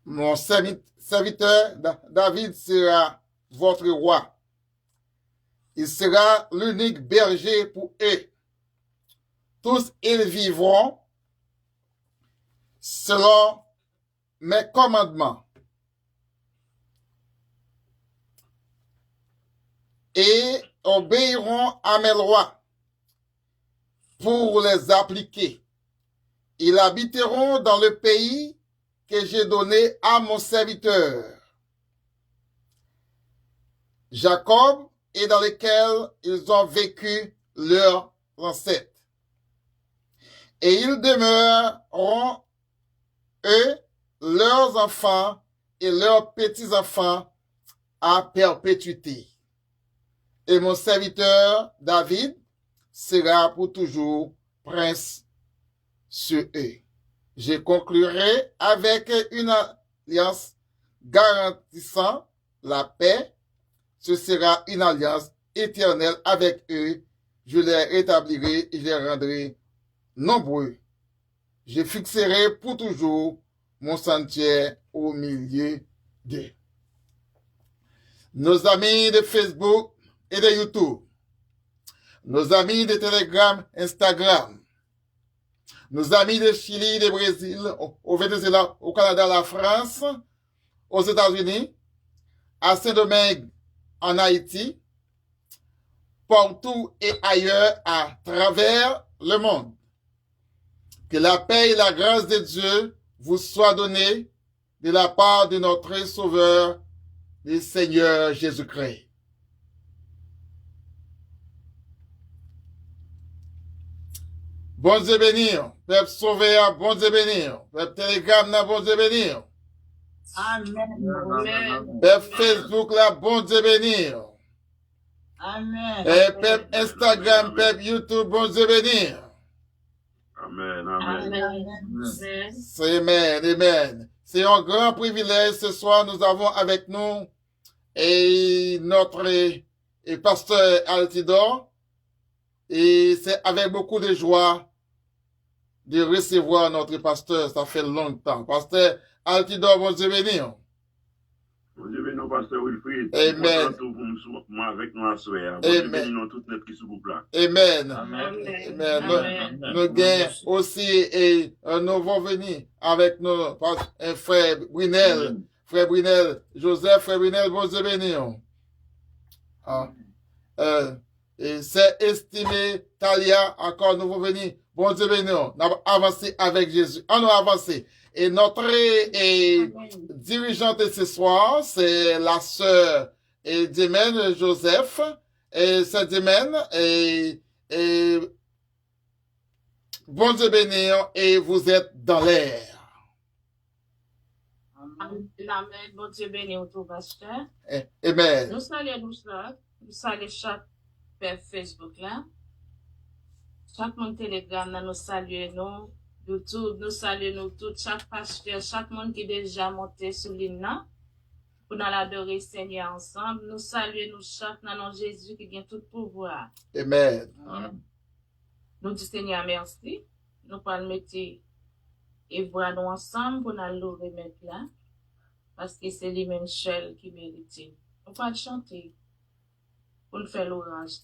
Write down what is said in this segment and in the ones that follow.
Mon serviteur David sera votre roi. Il sera l'unique berger pour eux. Tous ils vivront selon mes commandements et obéiront à mes lois pour les appliquer. Ils habiteront dans le pays que j'ai donné à mon serviteur Jacob et dans lequel ils ont vécu leurs ancêtres. Et ils demeureront, eux, leurs enfants et leurs petits-enfants à perpétuité. Et mon serviteur David sera pour toujours prince sur eux. Je conclurai avec une alliance garantissant la paix. Ce sera une alliance éternelle avec eux. Je les rétablirai et je les rendrai nombreux. Je fixerai pour toujours mon sentier au milieu d'eux. Nos amis de Facebook et de YouTube, nos amis de Telegram, Instagram, nos amis de Chili, de Brésil, au Venezuela, au Canada, la France, aux États-Unis, à Saint-Domingue, en Haïti, partout et ailleurs à travers le monde. Que la paix et la grâce de Dieu vous soient données de la part de notre Sauveur, le Seigneur Jésus-Christ. Bon Dieu bénir. Peuple Sauveur, bon Dieu bénir. Peuple Telegram, bon Dieu bénir. Amen. Peuple Facebook, là, bon Dieu bénir. Amen. Et peuple Instagram, peuple YouTube, bon Dieu bénir. Amen. Amen. Amen. Amen. C'est un grand privilège ce soir. Nous avons avec nous et notre pasteur Altidor. Et c'est avec beaucoup de joie de recevoir notre pasteur. Ça fait longtemps. Pasteur Altidor, bon Dieu bénir. Bon Dieu bénir, pasteur Wilfried. Amen. Avec nous à soir. Bon Dieu bénir toutes les petits groupes là. Amen. Amen. Nous gagnons aussi et nous allons venir avec nos frère Brunel. Frère Brunel, Joseph, frère Brunel, bon Dieu bénir. Et c'est estimé, Talia, encore nous allons venir. Bon Dieu bénir. Nous avons avancé avec Jésus. On a avancé. Et notre dirigeante ce soir, c'est la sœur Dimène Joseph. Et c'est Dimène. Et bon Dieu bénir. Et vous êtes dans l'air. Amen. Bon Dieu bénir au tout pasteur. Amen. Nous saluons chaque père Facebook là. Chaque monde Telegram là, nous saluons nous. YouTube, nous saluons nous tous, chaque pasteur, chaque monde qui est déjà monté sur l'hymne pour nous adorer Seigneur ensemble. Nous saluons nous chaque dans Jésus qui a tout pouvoir. Amen. Nous disons Seigneur merci. Nous allons mettre et voir nous ensemble pour nous louer maintenant. Parce que c'est lui-même seul qui mérite. Nous allons chanter pour nous faire l'orange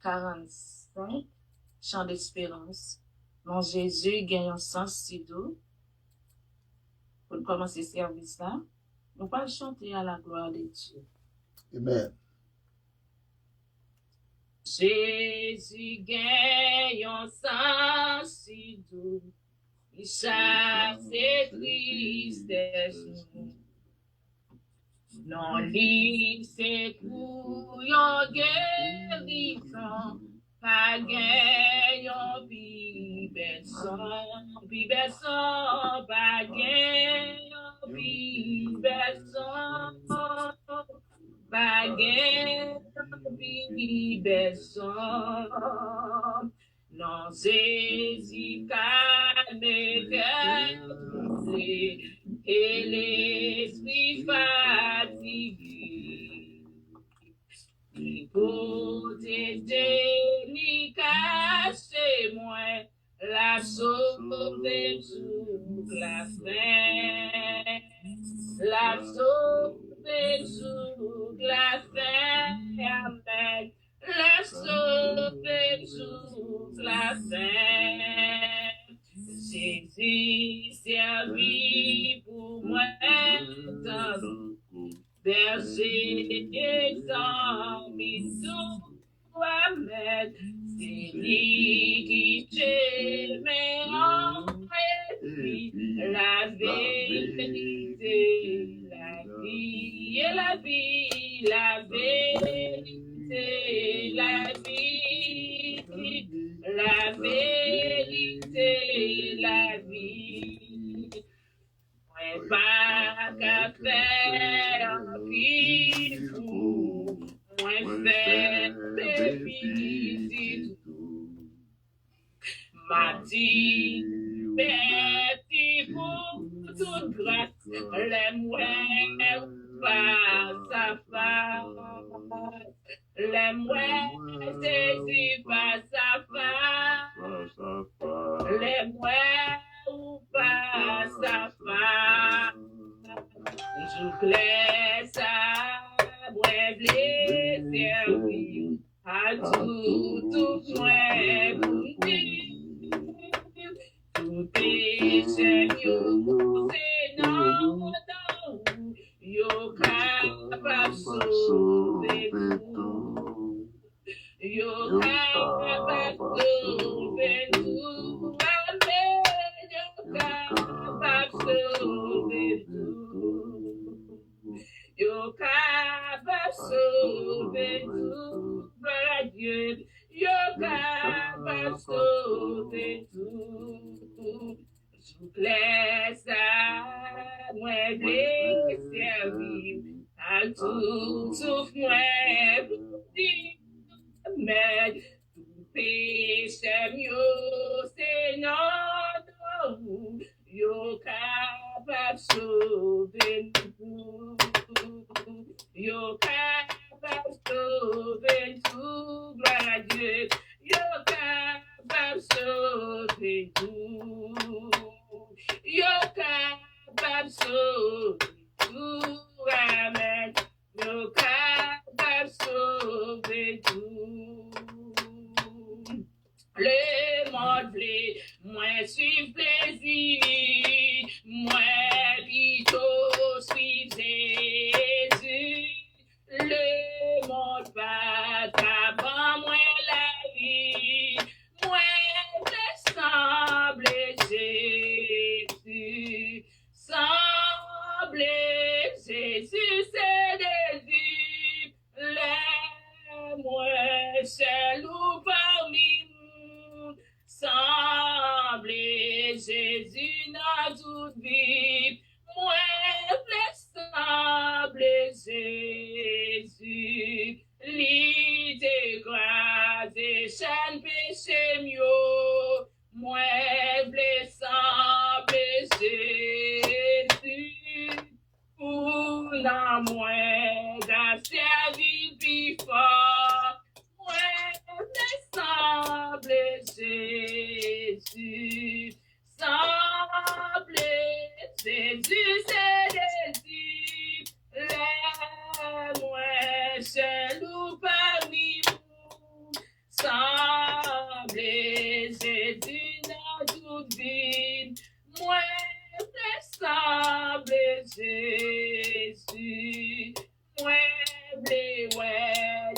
45, chant d'espérance. Mon Jésus gagne un sens si doux. Pour commencer ce service-là, nous allons chanter à la gloire de Dieu. Amen. Jésus gagne un sens si doux. Il chasse ses tristesses. Non, l'île s'écoule en guérissant. Pas gagne en biberson, pas gagne en biberson, pas gagne en biberson. Non, Jésus calme et l'esprit fatigué. Pour t'aider, ni cacher moi la sauver toute la fin, la sauver toute la fin, amen, la sauver toute la fin. Jésus servi pour moi, berger et amis tout, amen. C'est lui qui t'aimait en vie, la vérité, la vie et la vie, la vérité, la vie, la vérité, la vie. Moi pas qu'à faire un fou, moi faire bébé. M'a dit, merci pour toute grâce, les mouettes face à face, les mouettes saisies face à face, les mouettes face à face, je laisse à moi blessé servir à tout moi pour dire. Tout péché, yo, c'est non, yo, capable sauver tout. Yo, capable sauver tout. Amen, yo, capable sauver tout. Yo, capable sauver tout. Gloire à Dieu. Yo, capable sauver tout. Je laisse à moi blessé servir à tout souffle moi dire, mais tout péché mieux c'est non, yo capable sauver tout, yo capable sauver tout, gloire à Dieu, yo capable sauver tout. Yo capable sauver tout, amen. Yo capable sauver tout. Le monde blé, moi suis plaisir, moi plutôt suis Jésus. Le monde va t'avoir moi la vie, moi semble Jésus, semble Jésus, c'est désir, les moi seul ou parmi nous, semble Jésus dans toute vie, moi semble Jésus, l'idée grâce et chaîne péché mieux, moi blessant Jésus, pour la moi grâce vie plus fort, moi blessant Jésus, semble Jésus c'est désir, les moi seul ou parmi nous, semble Jésus dans toute vie, moi semble Jésus, moi blé ouais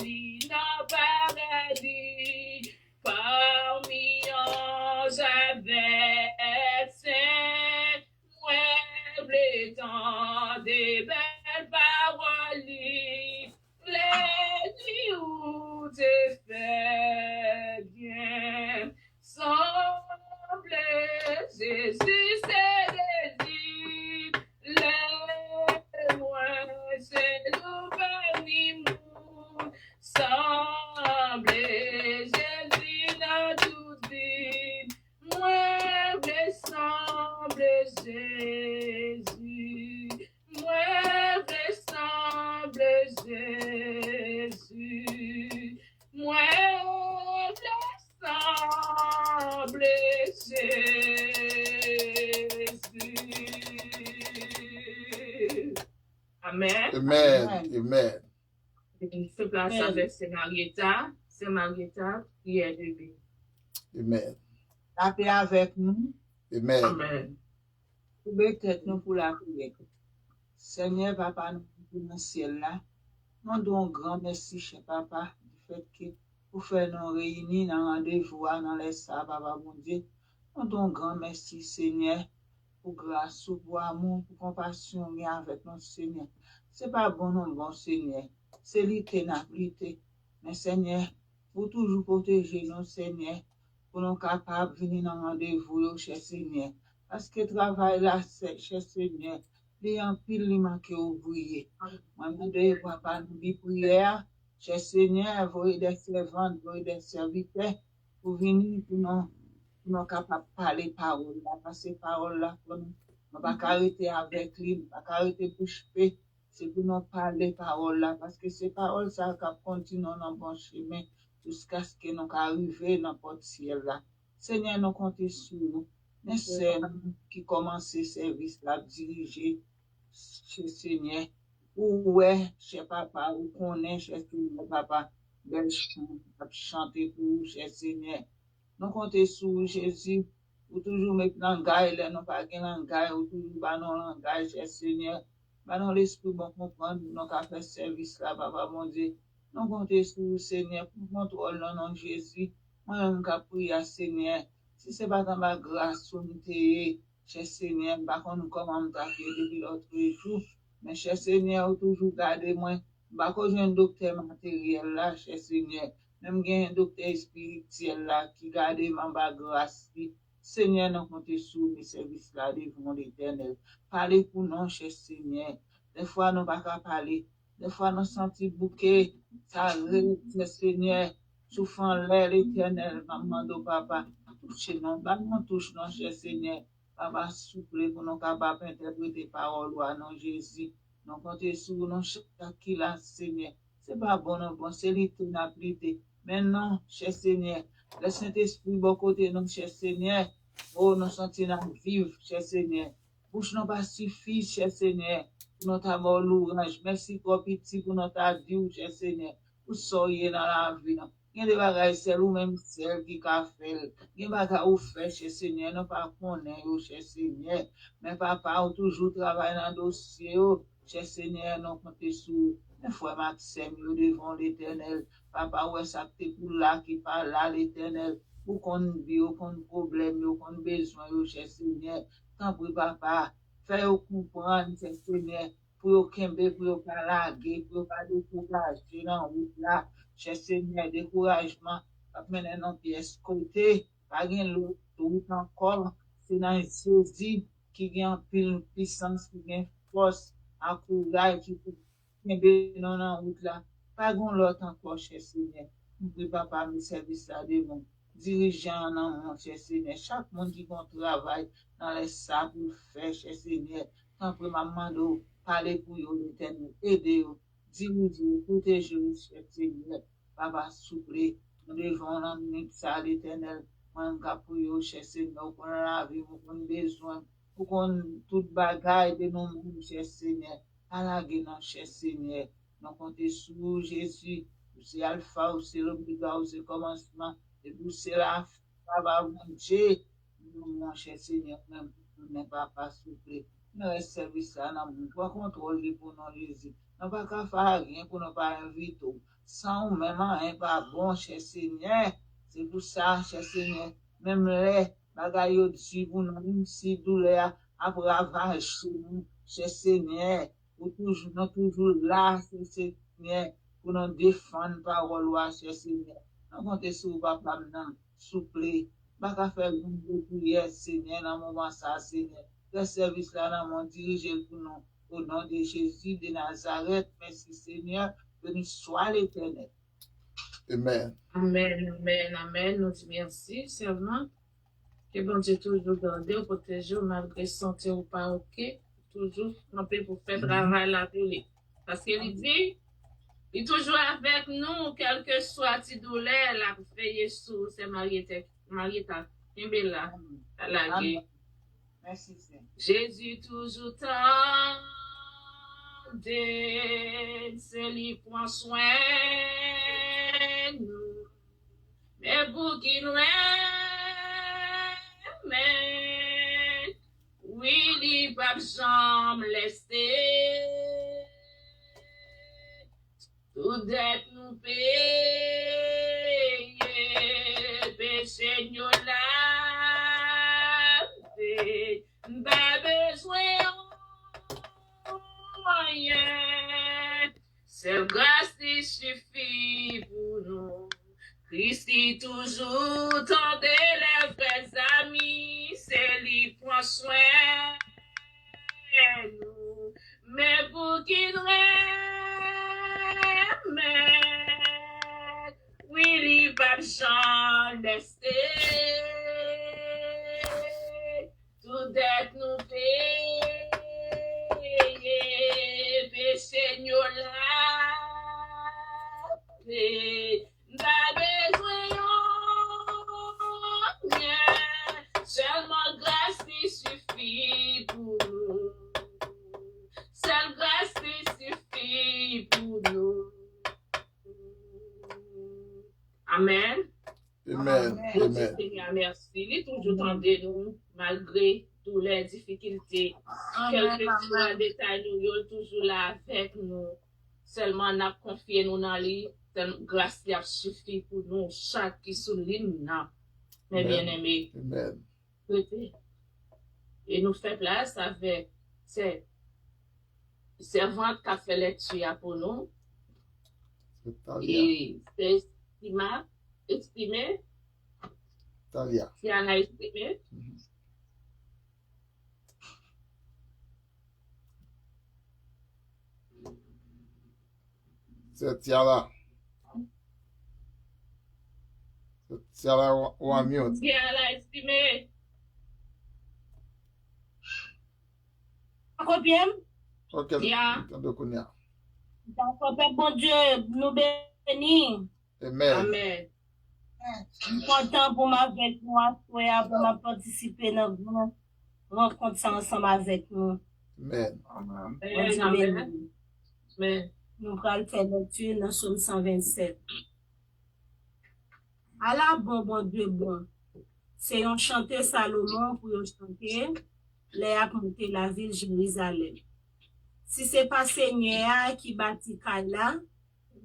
dans paradis, parmi anges avec saints, moi blé dans des belles paroles, les nuits où t'es fait bien, semble Jésus c'est désir, les moi c'est nous parmi nous, semble Jésus dans toute vie, moi me semble Jésus, moi me semble Jésus, moi me semble Jésus. Amen. Amen. Amen. Se place avec c'est Marietta. C'est Marietta qui est debout. Amen. La paix avec nous. Amen. Amen. Oublie tête nous pour la prière. Seigneur, Papa, nous dans le ciel là. Nous donnons grand merci, cher Papa, du fait que vous faites nous réunir dans un rendez-vous dans les sables, Papa, mon Dieu. Nous donnons grand merci, Seigneur, pour grâce, pour amour, pour compassion, mais avec notre Seigneur. C'est pas bon, non, bon Seigneur. C'est l'éternité. Mais Seigneur, pour toujours protéger nos Seigneur, pour nous capables de venir dans un rendez-vous, cher Seigneur. Parce que travail là, cher Seigneur, il y a un pile qui manque ouvrier. Moi, je dis, Papa, nous dit prière, cher Seigneur, voyez des servantes, voyez des serviteurs, pour venir, pour nous capables de parler parole là, parce que parole là, pour nous, on ne va pas arrêter avec lui, on ne va pas arrêter pour choper, c'est pour nous parler parole là, parce que ces paroles, ça va continuer dans le bon chemin, jusqu'à ce que nous arrivions dans notre ciel là. Seigneur, nous comptons sur nous. Mais c'est nous qui commençons ce service là, diriger, chez Seigneur. Ouais, cher Papa, ou connaît, cher Seigneur, Papa, bel chant, chanter pour vous, cher Seigneur. Nous comptons sur Jésus, ou toujours mettre langage, là, non pas qu'un langage, ou toujours pas non langage, cher Seigneur. Bah non, l'esprit bon comprendre, nous qu'à faire service là, Papa, mon Dieu. Nous comptons sur Seigneur, pour contrôler le nom de Jésus. Moi, je prie à Seigneur. Si ce n'est pas dans ma grâce, cher Seigneur, par contre, comment me taper depuis l'autre jour. Mais cher Seigneur, toujours garder moi. Par contre, j'ai un docteur matériel là, cher Seigneur. Même j'ai un docteur spirituel là qui garde ma grâce. Seigneur, nous comptons sur mes services là devant l'Éternel. Parlez pour nous, cher Seigneur. Des fois, nous ne pouvons pas parler. Des fois, nous sentons bouquet. Ça arrive, cher Seigneur. Souffrant l'air, l'Éternel, maman de papa. Touchez nous, touche nous, cher Seigneur. Papa, souple pour nous capables d'interpréter parole à non Jésus. Nous comptons sur nous, chaque qui là, Seigneur. C'est pas bon, non, bon, c'est l'éternité. Maintenant, cher Seigneur, le Saint-Esprit, bon côté, nous, cher Seigneur. Oh, nous sentons vivre, cher Seigneur. Bouche nous pas suffit, cher Seigneur, pour notre amour l'ouvrage. Merci trop petit pour notre vie, cher Seigneur. Pour soyez dans la vie, non. Il y a des bagages, c'est nous-mêmes, celles qui ont fait. Il y a des bagages où fait, cher Seigneur, non pas connaître, cher Seigneur. Mais papa, ou toujours travaille dans le dossier, cher Seigneur, non comptez sur. Mais frère Maxime, devant l'Éternel. Papa, ouais, ça t'es pour là, qui parle là, l'Éternel. Pour qu'on vit, qu'on problème, qu'on besoin, cher Seigneur. Tant pour papa, faire comprendre, cher Seigneur. Pour qu'on pour pas laguer, pour pas décourager dans route là. Cher Seigneur, découragement, pas mener nos pièces côté, pas rien l'autre route encore, c'est dans Jésus qui vient pile puissance, qui vient force, à courage, qui peut tomber dans la route là. Pas grand l'autre encore, cher Seigneur. Nous pouvons papa, mes services là devant. Dirigeant dans mon cher Seigneur, chaque monde qui va travailler dans les sables pour faire, cher Seigneur. Tant pour maman de parler pour vous, l'Éternel, aider vous. Diriger, protéger, cher Seigneur. Papa, souple, nous devons l'emmener ça à l'Éternel. Moi, pour vous, cher Seigneur, pour la vie, pour qu'on besoin, pour qu'on tout bagaille de nous, cher Seigneur. À la gueule, cher Seigneur. Nous comptons sur Jésus. C'est Alpha, ou c'est l'Oméga, ou c'est le commencement. Et vous, c'est la fin, mon Dieu. Mon cher Seigneur, même pour ne pas souffler. Nous, service là, nous ne contrôler pour nous, Jésus. Nous ne pouvons pas faire rien pour ne pas inviter. Sans ou même un pas bon, cher Seigneur. C'est pour ça, cher Seigneur. Même les bagailles au-dessus, pour nous, même si douleur a bravage sur nous, cher Seigneur. Nous toujours là, cher Seigneur, pour nous défendre parole, cher Seigneur. Nous comptons sur papa, souple. Pas qu'à faire une prière, Seigneur, dans le moment ça, Seigneur. Le service là, dans mon dirigé pour nous. Au nom de Jésus de Nazareth, merci Seigneur, béni soit l'Éternel. Amen. Amen, amen, amen. Nous disons merci, servant. Que bon Dieu toujours garder, protéger, malgré santé ou pas, ok. Toujours camper pour faire travail la télé. Parce qu'il dit, il est toujours avec nous, quel que soit la douleur, la feuille sous, c'est Marietta Là, à la Amen. guerre. Merci, Seigneur. Jésus toujours tendait, c'est lui prend soin nous. Mais pour qui nous aime, oui, il va jamais laisser. Tout dette nous paye, péché nous lave, pas besoin de rien. Seule grâce qui suffit pour nous. Christ qui toujours tendait les vrais amis, c'est lui prend soin nous. Mais pour qu'il aime, oui, il va jamais laisser. Tout dette nous paye, péché nous lave. Pas besoin de rien, seulement grâce qui suffit pour nous. Seule grâce qui suffit pour nous. Amen. Amen. Nous Amen. Seigneur, merci. Il est toujours tendez nous, malgré toutes les difficultés. Quel que soit le détail, nous, il est toujours là avec nous. Seulement, on a confié nous dans lui. Grâce qui a suffi pour nous, chaque qui souligne, mes bien-aimés. Amen. Et nous fait place avec ces servantes qui a fait lecture pour nous. Et c'est exprimé, Talia. qui en a exprimé. C'est Tiara. C'est Tiara ou en mute. Qui en a exprimé. Combien? Ok, Tia. donc Bon Dieu, nous bénis. Amen. Amen. Content pour m'avec moi, pour participer dans le rencontre ensemble avec nous. Amen. Amen. Bon Dieu Amen. bénis. Amen. Nous allons faire lecture dans Psaume 127. Allah bon Dieu bon. C'est un chanter Salomon pour un chanter, les a monté la ville Jérusalem. Si c'est pas Seigneur qui bâtit là,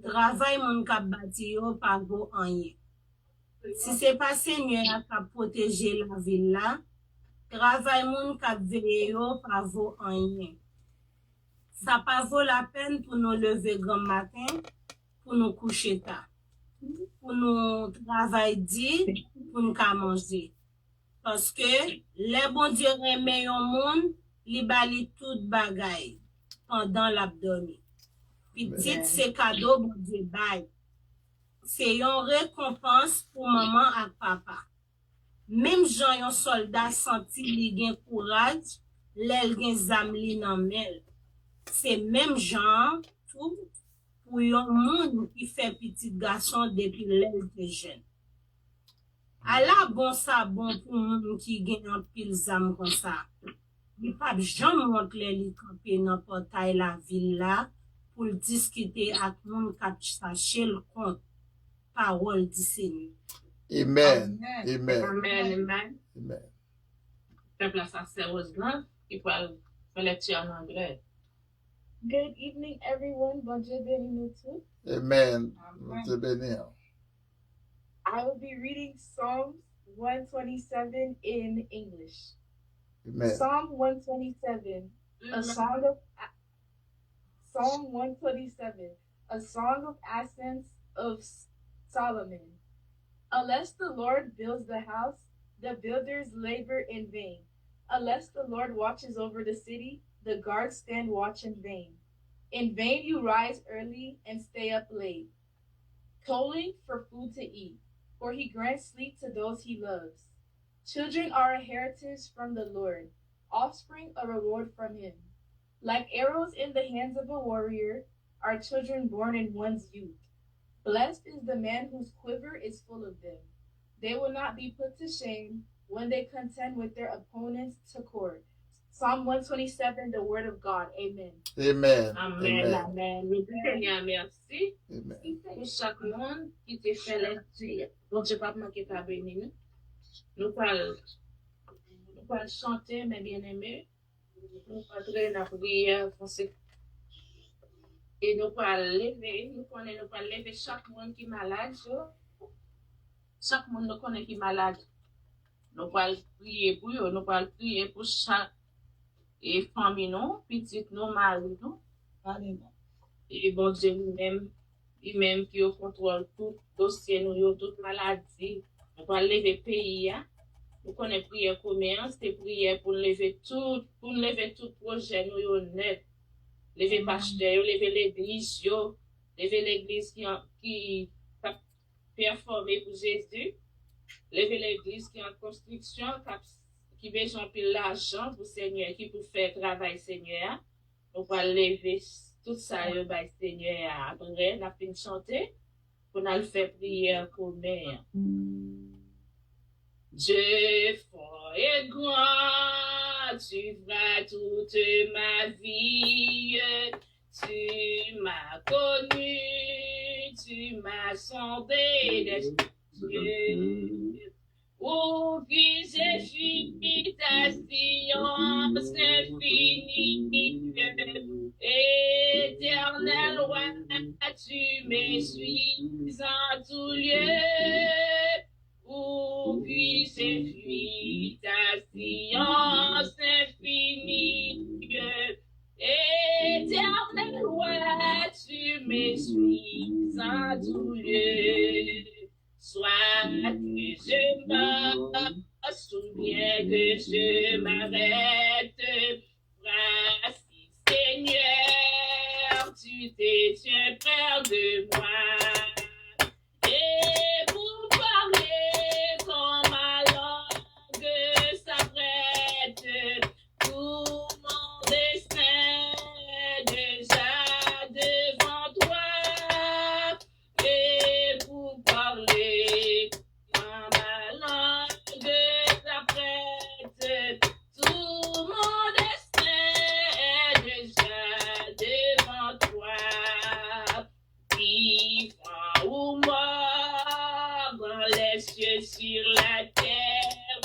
travail mon k'ap bâti yo pas go rien. Si c'est pas Seigneur qui a protégé la ville là, travail mon k'ap veillé yo pas vaut rien. Ça pas vaut la peine pour nous lever grand matin, pour nous coucher tard, pour nous travailler dit, pour nous manger. Parce que les bon Dieu remet yon monde, li bali tout bagay pendant l'abdomen. Petit c'est cadeau bon Dieu bail. C'est une récompense pour maman et papa. Même Jean yon soldat senti li gen courage, l'el gen zam li nan mel. C'est même Jean tout pour yon monde qui fait petit garçon depuis l'el de jeune. Allah bon ça bon pour moun qui gen un pile zam comme ça. Li pa jamais montre li camper dans portail la ville là pour discuter avec moun k'ap sache le compte parole du Seigneur. Amen. Amen. Amen. Amen. Amen. Amen. Fait place à Serge Blanc, qui peut faire lecture en anglais. Good evening, everyone. Bon Dieu béni nous tous. Amen. Amen. Dieu bénir. I will be reading Psalms 127 in English. Amen. Psalm 127, Psalm 127, a song of ascents of Solomon. Unless the Lord builds the house, the builders labor in vain. Unless the Lord watches over the city, the guards stand watch in vain. In vain you rise early and stay up late, toiling for food to eat, for he grants sleep to those he loves. Children are a heritage from the Lord, offspring a reward from him. Like arrows in the hands of a warrior are children born in one's youth. Blessed is the man whose quiver is full of them. They will not be put to shame, when they contend with their opponents to court. Psalm 127, the word of God. Amen. Amen. Amen, amen. Nous Seigneur, merci. Amen. Pour chaque monde qui te fait lecture. Bon Dieu, pas manquer ta béni. Nous parlons chanter, mes bien-aimés. Nous parlons la prière. Et nous parlons lever. Nous parlons lever chaque monde qui est malade. Chaque monde nous connaît qui est malade. Nous parlons prier pour eux. Nous parlons prier pour chaque famille, nous, petite, nous, mari, nous. Et bon Dieu lui-même qui contrôle tout dossier, nous, toute maladie. Nous parlons lever pays. Nous connaissons prière commun, c'est prière pour lever tout projet, nous, net. Lever pasteur, lever l'église, lever l'église qui a performé pour Jésus, lever l'église qui est en construction, qui a besoin de l'argent pour Seigneur, qui peut faire travail Seigneur. On va lever tout ça, Seigneur, après, on a fini de chanter, pour nous faire prière commune. Dieu fort et grand, tu vas toute ma vie, tu m'as connu, tu m'as sondé des cieux. Où puis-je fuir ta science infinie, éternel roi, tu me suis en tout lieu. Où puis-je fuir ta science infinie, éternel roi, tu me suis en tout lieu. Soit que je meurs, souviens que je m'arrête. Voici, Seigneur, tu te tiens près de moi. Et pour parler quand ma langue s'arrête, tout mon destin est déjà devant toi. Et pour parler quand ma langue s'arrête, tout mon destin est déjà devant toi. Vivant ou mort, dans les cieux, sur la terre,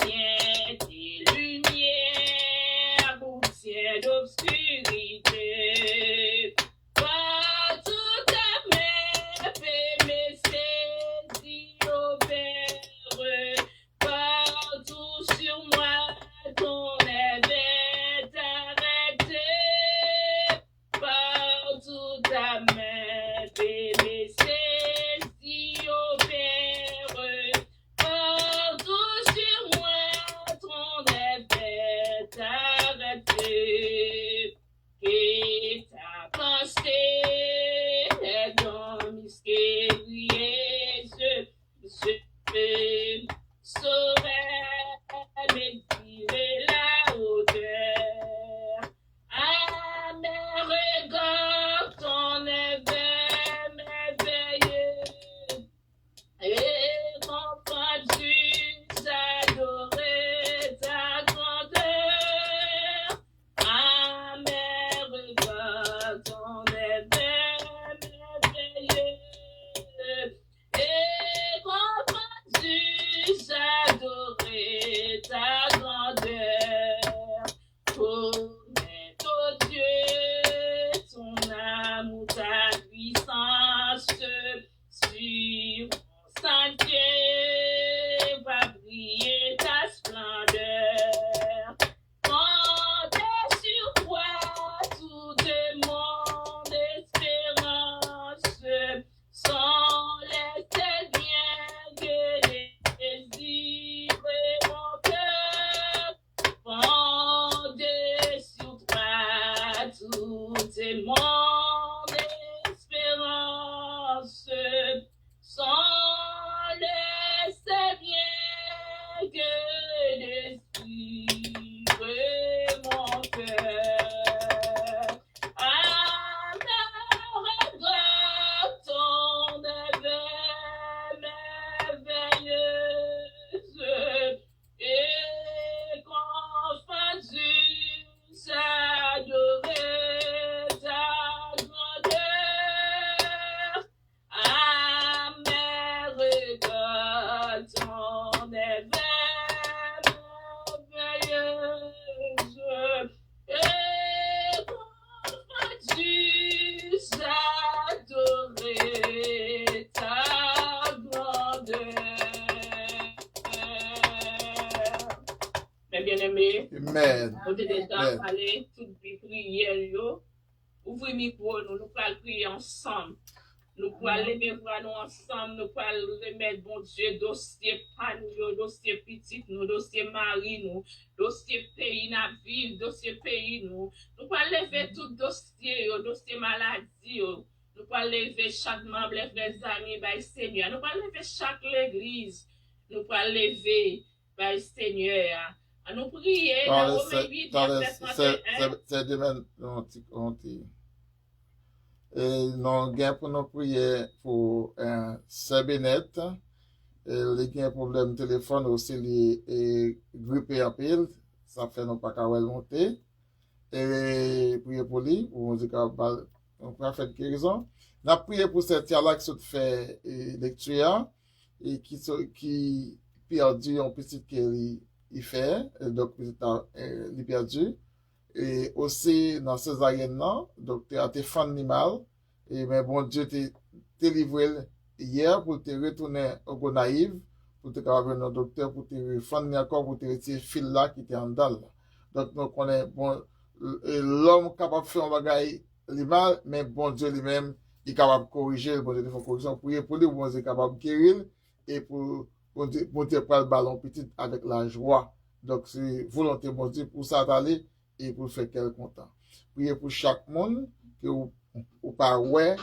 viens tes lumières, poussière d'obscurité. Partout ta main fait me saisir au Père, partout sur moi ton aide est arrêté. Partout ta main fait me saisir au Père, partout sur moi ton aide est arrêté. Que ta pensée est dans mystérieuse, je saurais mesurer la hauteur. À mes regards, ton éveil m'éveille, et comprends-tu adorer ta grandeur. À mes regards, ton éveil m'éveille, et comprends-tu adorer ta grandeur. Connais, oh Dieu, ton amour, ta puissance, sur mon sentier va briller ta splendeur. Comptez sur toi, toute mon espérance, sans laisser bien que les désirs de mon cœur. Fondez sur toi, toute mon espérance, sans laisser bien que les désirs de mon cœur. À mes regards, ton éveil merveilleuse, Mes bien-aimés, Amen. on est déjà Amen. parlé, toutes les prières, yo. Ouvrez le micro, nous pouvons prier ensemble. Nous pouvons lever voir nous ensemble, nous pouvons remettre, bon Dieu, dossier pan, dossier petit, nous, dossier mari, nous, dossier pays, na ville, dossier pays, nous. Nous pouvons lever tout dossier, dossier maladie, nous pouvons lever chaque membre, les frères amis, by Seigneur. Nous pouvons lever chaque l'église. Nous pouvons lever, by Seigneur. Nous prier dans Romains 8, verset 31. C'est demain, et nous gain pour nous prier pour un Bennett. Les gain problème téléphone aussi les grippé en pile, ça fait non pas qu'à monter. Et prier pour lui, pour nous dire on peut faire guérison. On a prié pour cette là qui se fait lecture et qui perdu un petit qu'il fait, donc il perdu. Et aussi dans césarienne là, donc tu as été fan animal et mais bon Dieu t'es livré hier pour te retourner au Gonaïve pour te avoir un docteur pour te fan encore pour te retirer fil là qui était en dalle. Donc nous connaît bon l'homme capable de faire un bagage mal mais bon Dieu lui-même il est capable de corriger, bon Dieu fait correction prier pour lui bon Dieu est capable de guérir et pour monter pas le ballon petit avec la joie. Donc c'est volonté bon Dieu pour ça d'aller et pour faire qu'elle content. Priez pour chaque monde que ou pas ouais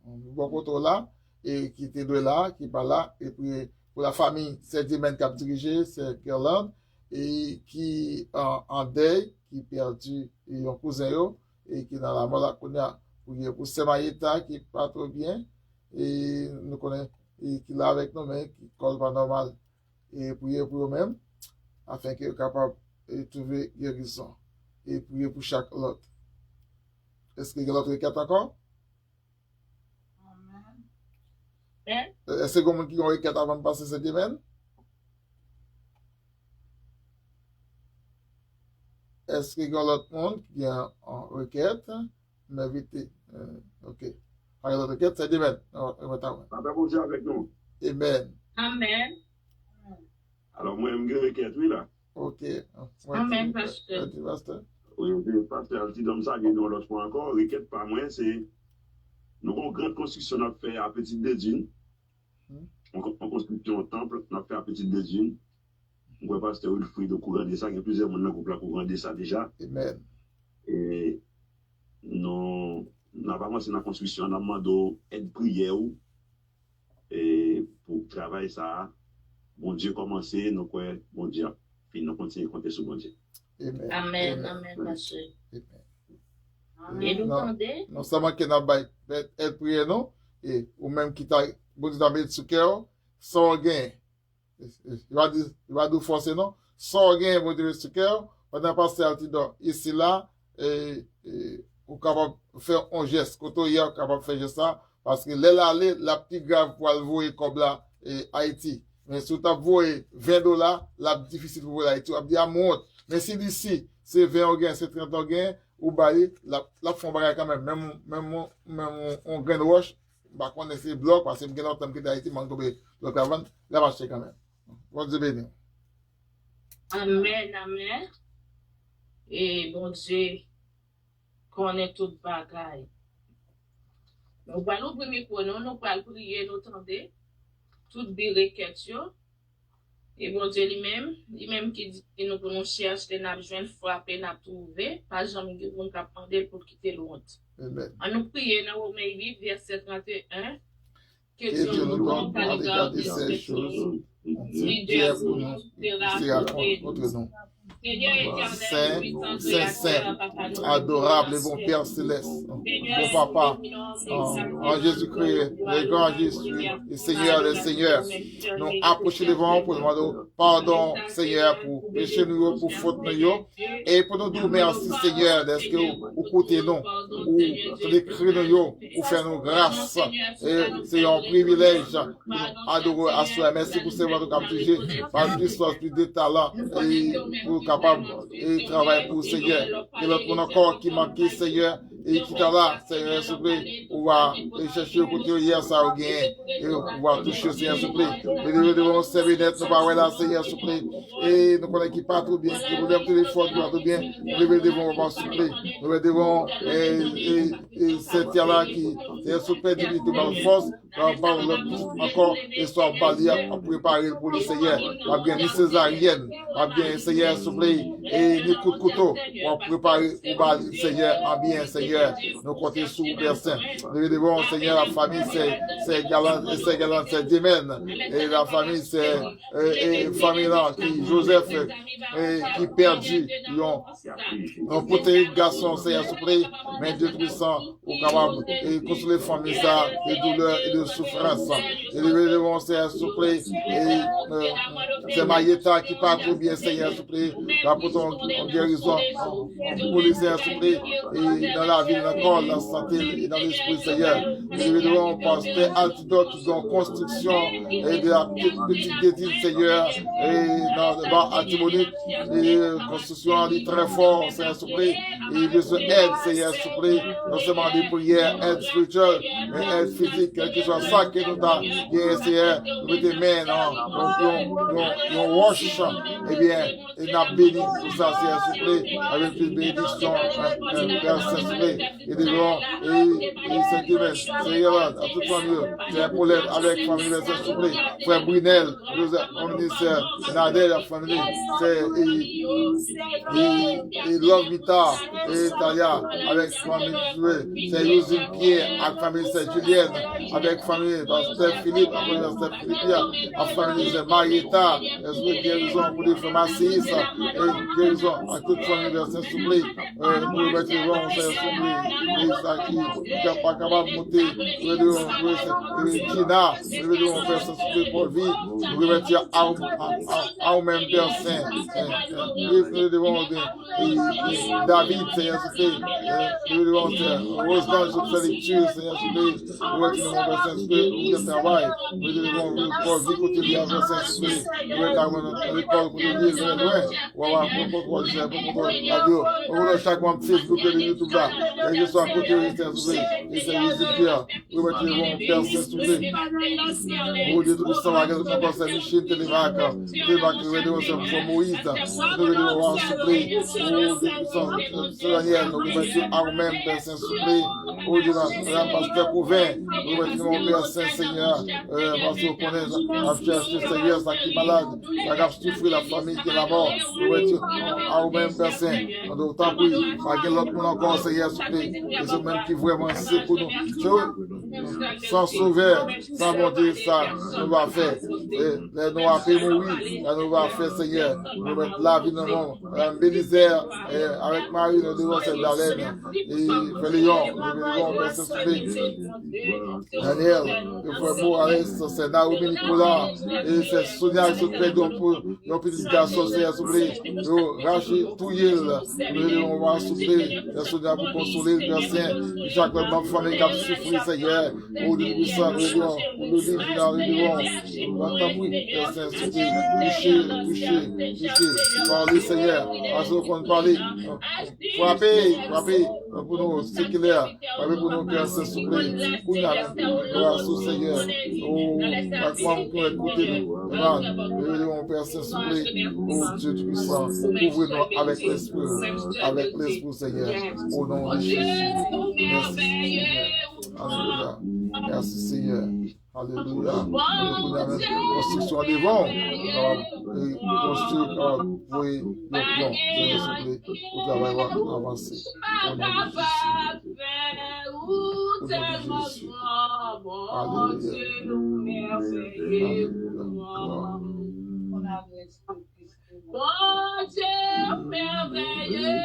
bon côté là et qui était de là qui pas là et priez pour la famille c'est Dimen qui a dirigé c'est Gerland et qui en deuil qui perdu et un cousin yo et qui dans la mort là connait priez pour Semaïta qui pas trop bien et nous connaît et qui là avec nous mais qui colle pas normal et priez pour eux-mêmes afin qu'ils soient capables de trouver guérison. Et prier pour chaque autre. Est-ce qu'il y a l'autre requête encore? Amen. Est-ce qu'il y a quelqu'un qui a une requête avant de passer cette semaine? Est-ce qu'il y a l'autre monde qui a une requête? M'inviter. Ok. Alors, l'autre requête, c'est demain. Papa, bon Dieu avec nous. Amen. Amen. Alors, moi, je me requête, oui, là. Ok. Amen, pasteur. Oui, pasteur, je dis comme ça, il y a l'autre fois encore, requête par moi, c'est nous avons une grande construction à faire à Petite Dédine. En construction au temple, on a fait à Petite Dédine. On voit pasteur Wilfried de courant de ça, il y a plusieurs monde qui ont courant de ça déjà. Amen. Et nous avons avancé dans la construction, nous avons demandé aide prière et pour travailler ça. Bon Dieu commencer, nous croyons, bon Dieu, puis nous continuons à compter sur bon Dieu. Amen. Amen. Amen, pasteur. Amen. Et nous tendez? Non seulement qu'il n'a pas être prié, non, et ou même qui t'a bon Dieu dans sur cœur, sans gain. Il va dire forcer, non, sans gain, bon Dieu sur cœur, on a passé altidor ici là, et ou capable faire un geste, quand on y est capable de faire ça, parce que l'aller, la petite grave pour le voir comme là, et Haïti. Mais si tu as volé $20, la difficile pour voler, tu as dit à monte. Mais si d'ici, c'est 20 gain, c'est 30 gain, ou bailler, la fond bagage quand même, même on grain de roche, bah, qu'on essaie bloc, parce que bien longtemps que d'Haïti, manque de donc avant, la va acheter quand même. Bon Dieu béni. Amen, amen. Et bon Dieu, connaît toute bagaille. Nous allons prier pour nous, nous allons prier, nous tendez. Toute requête yo et bon Dieu lui-même qui dit que nous pouvons chercher n'a besoin frapper n'a trouver pas jamais que on cap demander pour quitter l'autre. Amen. On nous prier dans Romains 8 verset 31 que Dieu nous nous donne par l'égard de ces choses. Dieu pour nous sera contre nous. Seigneur éternel, Saint, adorable et bon Père céleste, bon Papa, en Jésus-Christ, le grand Jésus, le Seigneur des Seigneurs, nous approchons devant pour demander pardon, Seigneur, pour péché nous, pour faute nous, et pour nous dire merci, Seigneur, d'est-ce que vous écoutez nous, ou l'écrit nous, pour faire nous grâce, et c'est un privilège, adorer à soi. Merci pour ce votre captivité, par plus de plus de talent, et pour capable et travailler pour le Seigneur. Et l'autre encore qui manque, Seigneur, et qui t'a là, Seigneur, s'il te plaît, on va chercher au côté hier, ça au gain, et on va toucher, Seigneur, s'il te plaît. Et nous devons servir net, nous pas là, Seigneur, s'il te plaît. Et nous connaissons qui pas tout bien, qui vous lève téléphone, qui va tout bien. Nous devons, s'il te plaît. Nous devons, et cette là qui, Seigneur, s'il te plaît, de mal force, encore, et soit balier à préparer pour le Seigneur. Pas bien ni césarienne, pas bien, Seigneur, s'il te plaît, et ni coup de couteau, pour préparer pour le Seigneur, en bien, Seigneur. Nous comptons sur Père Saint. Nous devons, Seigneur, la famille, c'est galant, c'est Dimen. Et la famille, c'est, famille là, qui, Joseph, qui perdu, ils ont porté le garçon, Seigneur, s'il te plaît, mais Dieu puissant, au capable, et consoler les familles, ça, de douleur et de souffrance. Et nous devons, Seigneur, s'il te plaît, et c'est Maïeta qui part trop bien, Seigneur, s'il te plaît, pour ton guérison, pour les Seigneur, s'il te plaît, et dans la vie, dans le corps, dans la santé et dans l'esprit, Seigneur. Nous devons passer antidote dans la construction et de la petite guédine, Seigneur, et dans le bas antimonique, et construction est très fort, Seigneur, s'il te plaît, et il besoin d'aide, Seigneur, s'il te plaît, non seulement des prières, aide spirituelle, mais aide physique, quel que soit ça que nous avons, Seigneur, nous mettons mains dans wash, eh bien, et nous avons béni pour ça, Seigneur, s'il te plaît, avec une bénédiction, Père Saint-Soufflé, et devant, et Saint-Dimen, Seigneur, à toute famille, c'est pour l'aide avec famille Saint-Soufflé, frère Brunel, mon ministère, Nadel, la famille, c'est, et Love Vita, et Talia, avec famille Joué, c'est Yosine Pierre, avec famille Saint-Julienne, avec famille Pasteur Philippe, avec Pasteur Philippe, avec famille c'est Marietta, esprit guérison pour les pharmacies, et guérison à toute famille Saint-Soufflé, pour les bâtiments, Saint-Soufflé, et ça qui n'est pas capable de monter, nous devons Gina, nous devons faire Saint-Soufflé pour vie, nous devons dire à même Père Saint, nous devons David, Seigneur, nous devons faire Roseland, je fais lecture, Seigneur, nous devons faire Saint-Soufflé, nous devons travail, nous devons pour vie côté avec Saint-Soufflé, nous devons faire l'école pour le livre, nous devons chaque mois Facebook et YouTube là, et je suis à côté de Saint-Soufflé, et c'est Pierre, nous devons faire Saint-Soufflé, pour Dieu tout ça, nous devons faire Michel Télévac, nous devons faire Moïse, nous devons voir Soufflé, pour Dieu tout ça, nous devons faire Armène, Père Saint-Soufflé, pour Dieu, Pasteur Couvin, nous devons faire Père Saint-Seigneur, parce qu'on connaît la cherche Seigneur, ça qui est malade, ça qui souffre la famille qui est la mort, nous devons faire Armène, Père Saint, nous devons tant pis, malgré l'autre monde encore, Seigneur, Soufflé, et c'est même qui vraiment c'est pour nous. Sans sauveur, sans bon Dieu, ça nous va faire. Nous va faire mourir, ça nous va faire, Seigneur. Nous mettre la vie dans le monde. Bélisère, avec Marie, nous devons faire d'Alaine. Et Félion, nous devons faire Saint-Soufflé. Daniel, le frère Morales, c'est Naomi Nicolas, et c'est Sonia qui se fait pour nos petits garçons, Seigneur, Soufflé. Nous rachis tout yel, nous devons voir Soufflé, c'est Sonia pour consoler le Saint. Chaque famille qui a souffert, Seigneur, pour le puissant, nous devons, pour le livre, nous devons, toucher, parler, Seigneur, parce qu'on parle, frapper, pour nous, c'est qu'il est, frapper pour nous, Père Saint-Soufflé, pour nous, grâce au Seigneur, la femme pour écouter nous, nous devons, Père Saint-Soufflé, oh Dieu puissant, couvre-nous avec l'Esprit, Seigneur, au nom de Jésus. Merci, Seigneur. Alléluia. Merci, Seigneur. Alléluia. Construction devant. Construire, oui, le plan. S'il vous plaît. Pour travailler, avancer. Au nom de Jésus. Alléluia. Bon Dieu merveilleux,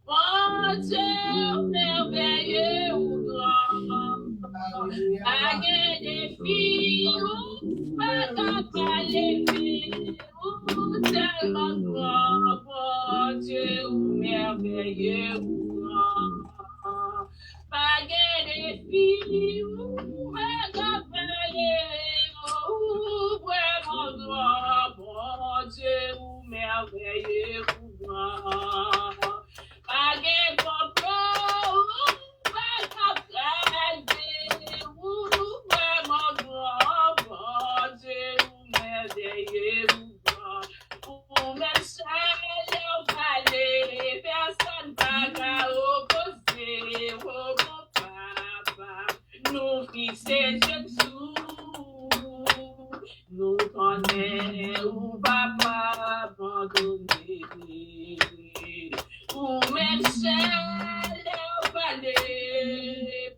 bon Dieu merveilleux ou grand, pas de filles ou pas de ou tellement grand, bon Dieu merveilleux ou grand, pas de filles ou pas de vraiment grand, bon Dieu merveilleux ou grand.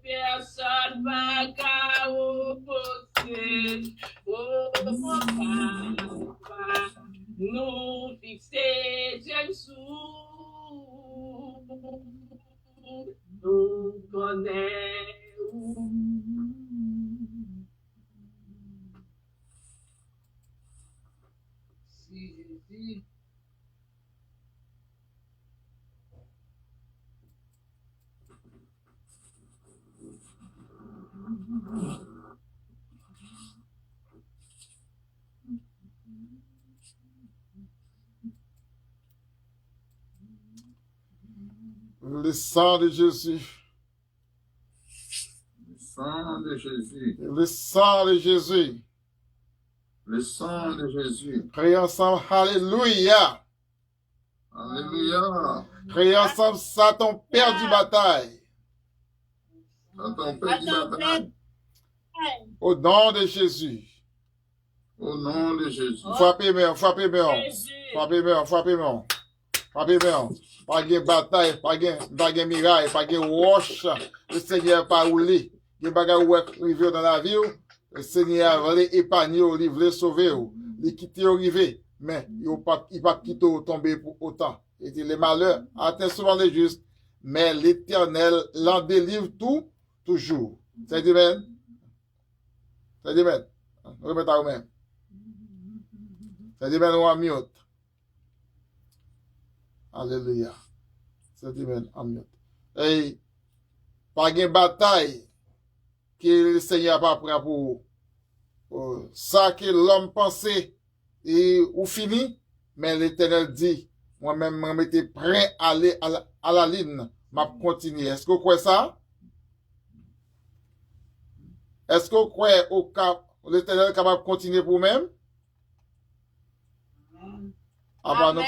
Personne va opposer. Oh, papa, nous fixer Jésus. Nous connaissons. Si Jésus. Le sang de Jésus. Le sang de Jésus. Le sang de Jésus. Le sang de Jésus. Priez ensemble. Alléluia. Alléluia. Priez ensemble. Satan perdu bataille. Satan père du bataille. Au nom de Jésus. Au nom de Jésus. Frappez bien, frappez bien. Jésus. Frappez bien, frappez bien. Frappez bien. Pas de bataille, pas de miraille, pas de roche. Le Seigneur pas roulé. Les bagages où arrivé dans la vie, le Seigneur va les épargner, il veut les sauver, les quitter au rivé. Mais il pas quitter au tomber pour autant. Et les malheurs atteignent souvent les justes. Mais l'Éternel l'en délivre toujours. C'est dit, men. C'est dit, men. Remettez à vous-même. C'est dit, men, ou à mieux. Alléluia. C'est dit, men, à mieux. Et, pas de bataille que le Seigneur pas prêt pour ça que l'homme pensait et ou fini, mais l'Éternel dit, moi-même, je m'étais prêt à aller à la ligne, m'a continuer. Est-ce que vous croyez ça? Est-ce que vous croyez au cap, l'Éternel est capable de continuer pour vous-même? Amen.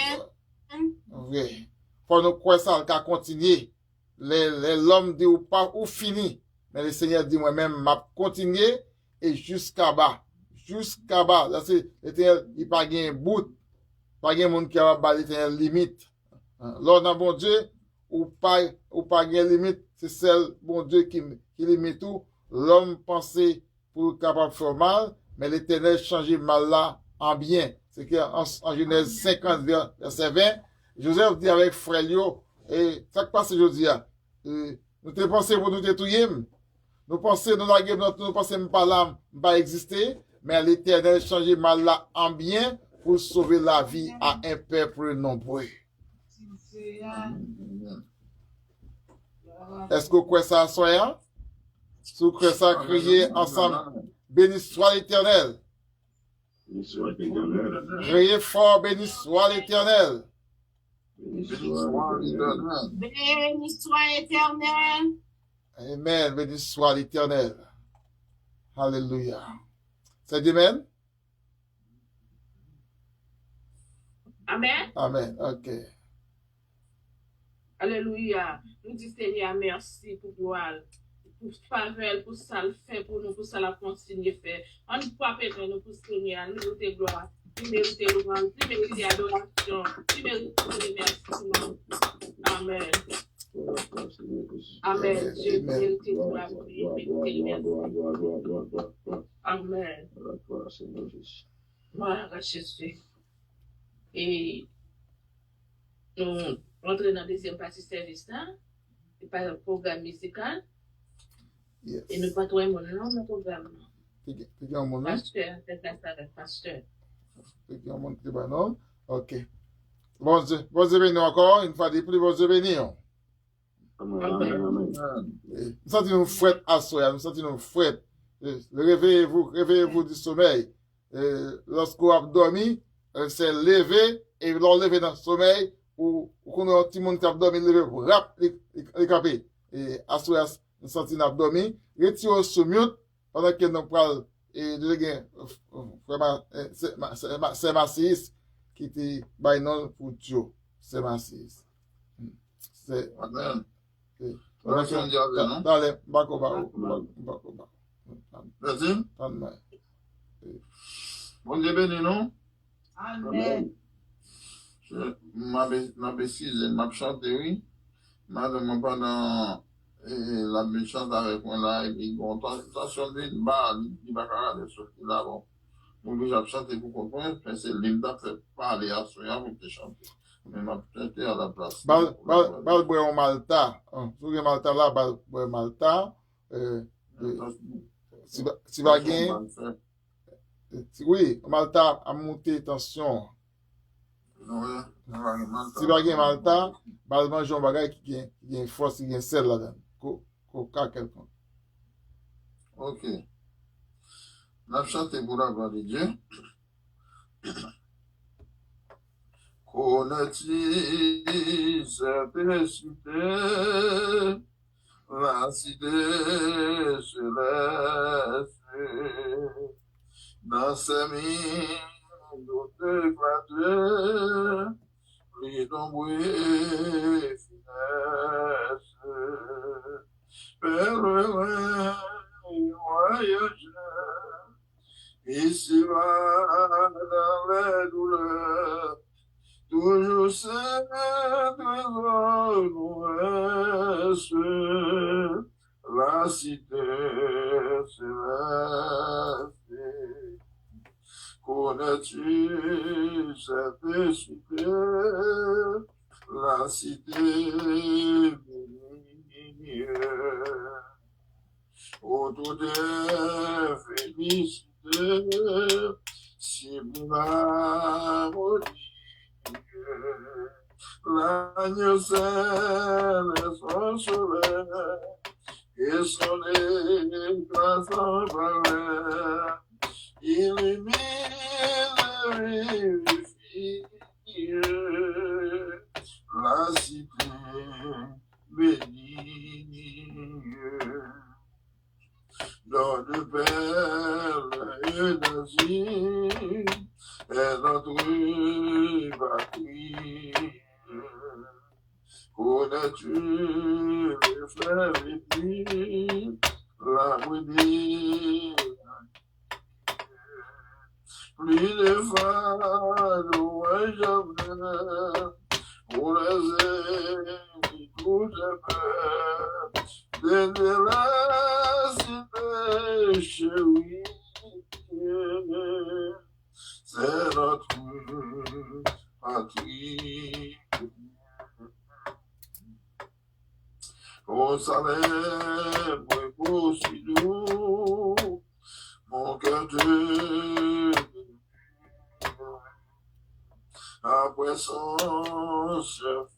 Oui. Faut nous croire ça, qu'à continuer. L'homme dit ou pas, ou fini. Mais le Seigneur dit moi-même, m'a continué et jusqu'à bas. Jusqu'à bas. Là, c'est, l'Éternel, il pas gain bout. Pas gain monde qui a bas l'Éternel limite. L'ordre dans bon Dieu, ou pas gain limite, c'est celle, bon Dieu, qui limite tout. L'homme pensait pour capable de faire mal, mais l'Éternel changeait mal là en bien. C'est qu'en Genèse 50, verset 20, Joseph dit avec frère Lio, et ça qui passe aujourd'hui, nous te pensons pour nous détruire, nous pensons, nous pensons pas là, pas exister, mais l'Éternel changeait mal là en bien pour sauver la vie à un peuple nombreux. Est-ce que vous croyez ça, soyant? Si vous croyez ça, criez ensemble. Béni soit l'Éternel. Criez fort, béni soit l'Éternel. Béni soit l'Éternel. Béni soit l'Éternel. Amen. Béni soit l'Éternel. Alléluia. C'est dit amen? Amen. Amen. OK. Alléluia. Nous disons Seigneur merci pour gloire, pour faveur, pour ça le fait pour nous, pour ça la continuer faire. On ne peut pas perdre nous pour Seigneur, nous mériter gloire, nous mériter louange, nous mériter adoration, nous mériter remerciement. Amen. Amen. Je mérite gloire, Amen. Voilà, Jésus. Et nous rentrons dans la deuxième partie du service, hein? Et par le programme musical. Yes. Et nous pas trouver mon nom dans le programme. Qui a un nom? Pasteur, c'est ça, pasteur. Qui a un nom qui est non? OK. Bon Dieu béni encore, une fois de plus, bon Dieu béni. Amen. Nous sentons fouette à soi, nous sentons fouette. Réveillez-vous du sommeil. Lorsque vous avez dormi, c'est levé, et l'on levé dans le sommeil, ou qu'on a un petit monde qui a dormi, levé, rap, les capés. Et à soi, nous sentons dormi, retirez sous mute, pendant que nous parlons, et vraiment, c'est Massis, qui était, by non, pour Joe. C'est Massis. C'est, Amen. Dale, bako ba. Vas-y. Bon Dieu béni, non? Amen. Je m'avais chanté, oui. Madame, pendant la méchante avec moi là, et puis bon, tentation d'une barre, il va regarder ce qu'il a, bon. Mon déjà chanté pour comprendre, c'est Linda fait parler à Soya pour te chanter. Mais m'a chanté à la place. Bal boy en Malta. Sou gen Malta là, bal boy Malta. Si va gen, oui, Malta a monté tension. Si va gen Malta, bal manjon bagay qui gen force, qui gen sel là-dedans. Coca quelconque. Ok. N'a chanté pour la gloire de Dieu. Connais-tu cette cité, la cité céleste, dans ses mines d'éclater, pris d'ombre et finesse, pèlerin voyageur, ici va dans les douleurs, toujours cette trésor nous reste, la cité céleste. Connais-tu cette cité, la cité bénie, autour des félicités, si harmonie. L'agneau céleste son soleil et son éclat sans valeur illumine et vivifie la cité bénie. Dans de perles et d'azur est notre patrie. Connais-tu les fleurs et puis la brûlée? Plus de fardeaux et jamais pour les ennemis toutes peurs. Dès la cité chérie, c'est notre patrie. Au Salem, aussi doux, mon cœur te après son chef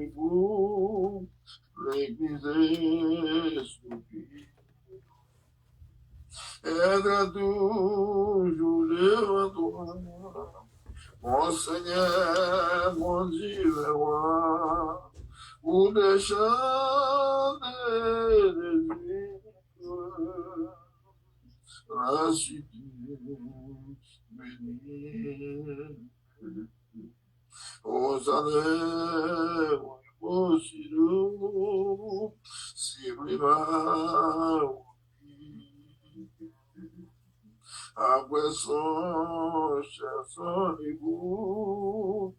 époux, l'église est soupire. Aide toujours devant toi, mon Seigneur, mon Dieu, roi, pour des chants de vivre, la cité bénie. Aux allées, aussi doux, si prima, après son cher son époux,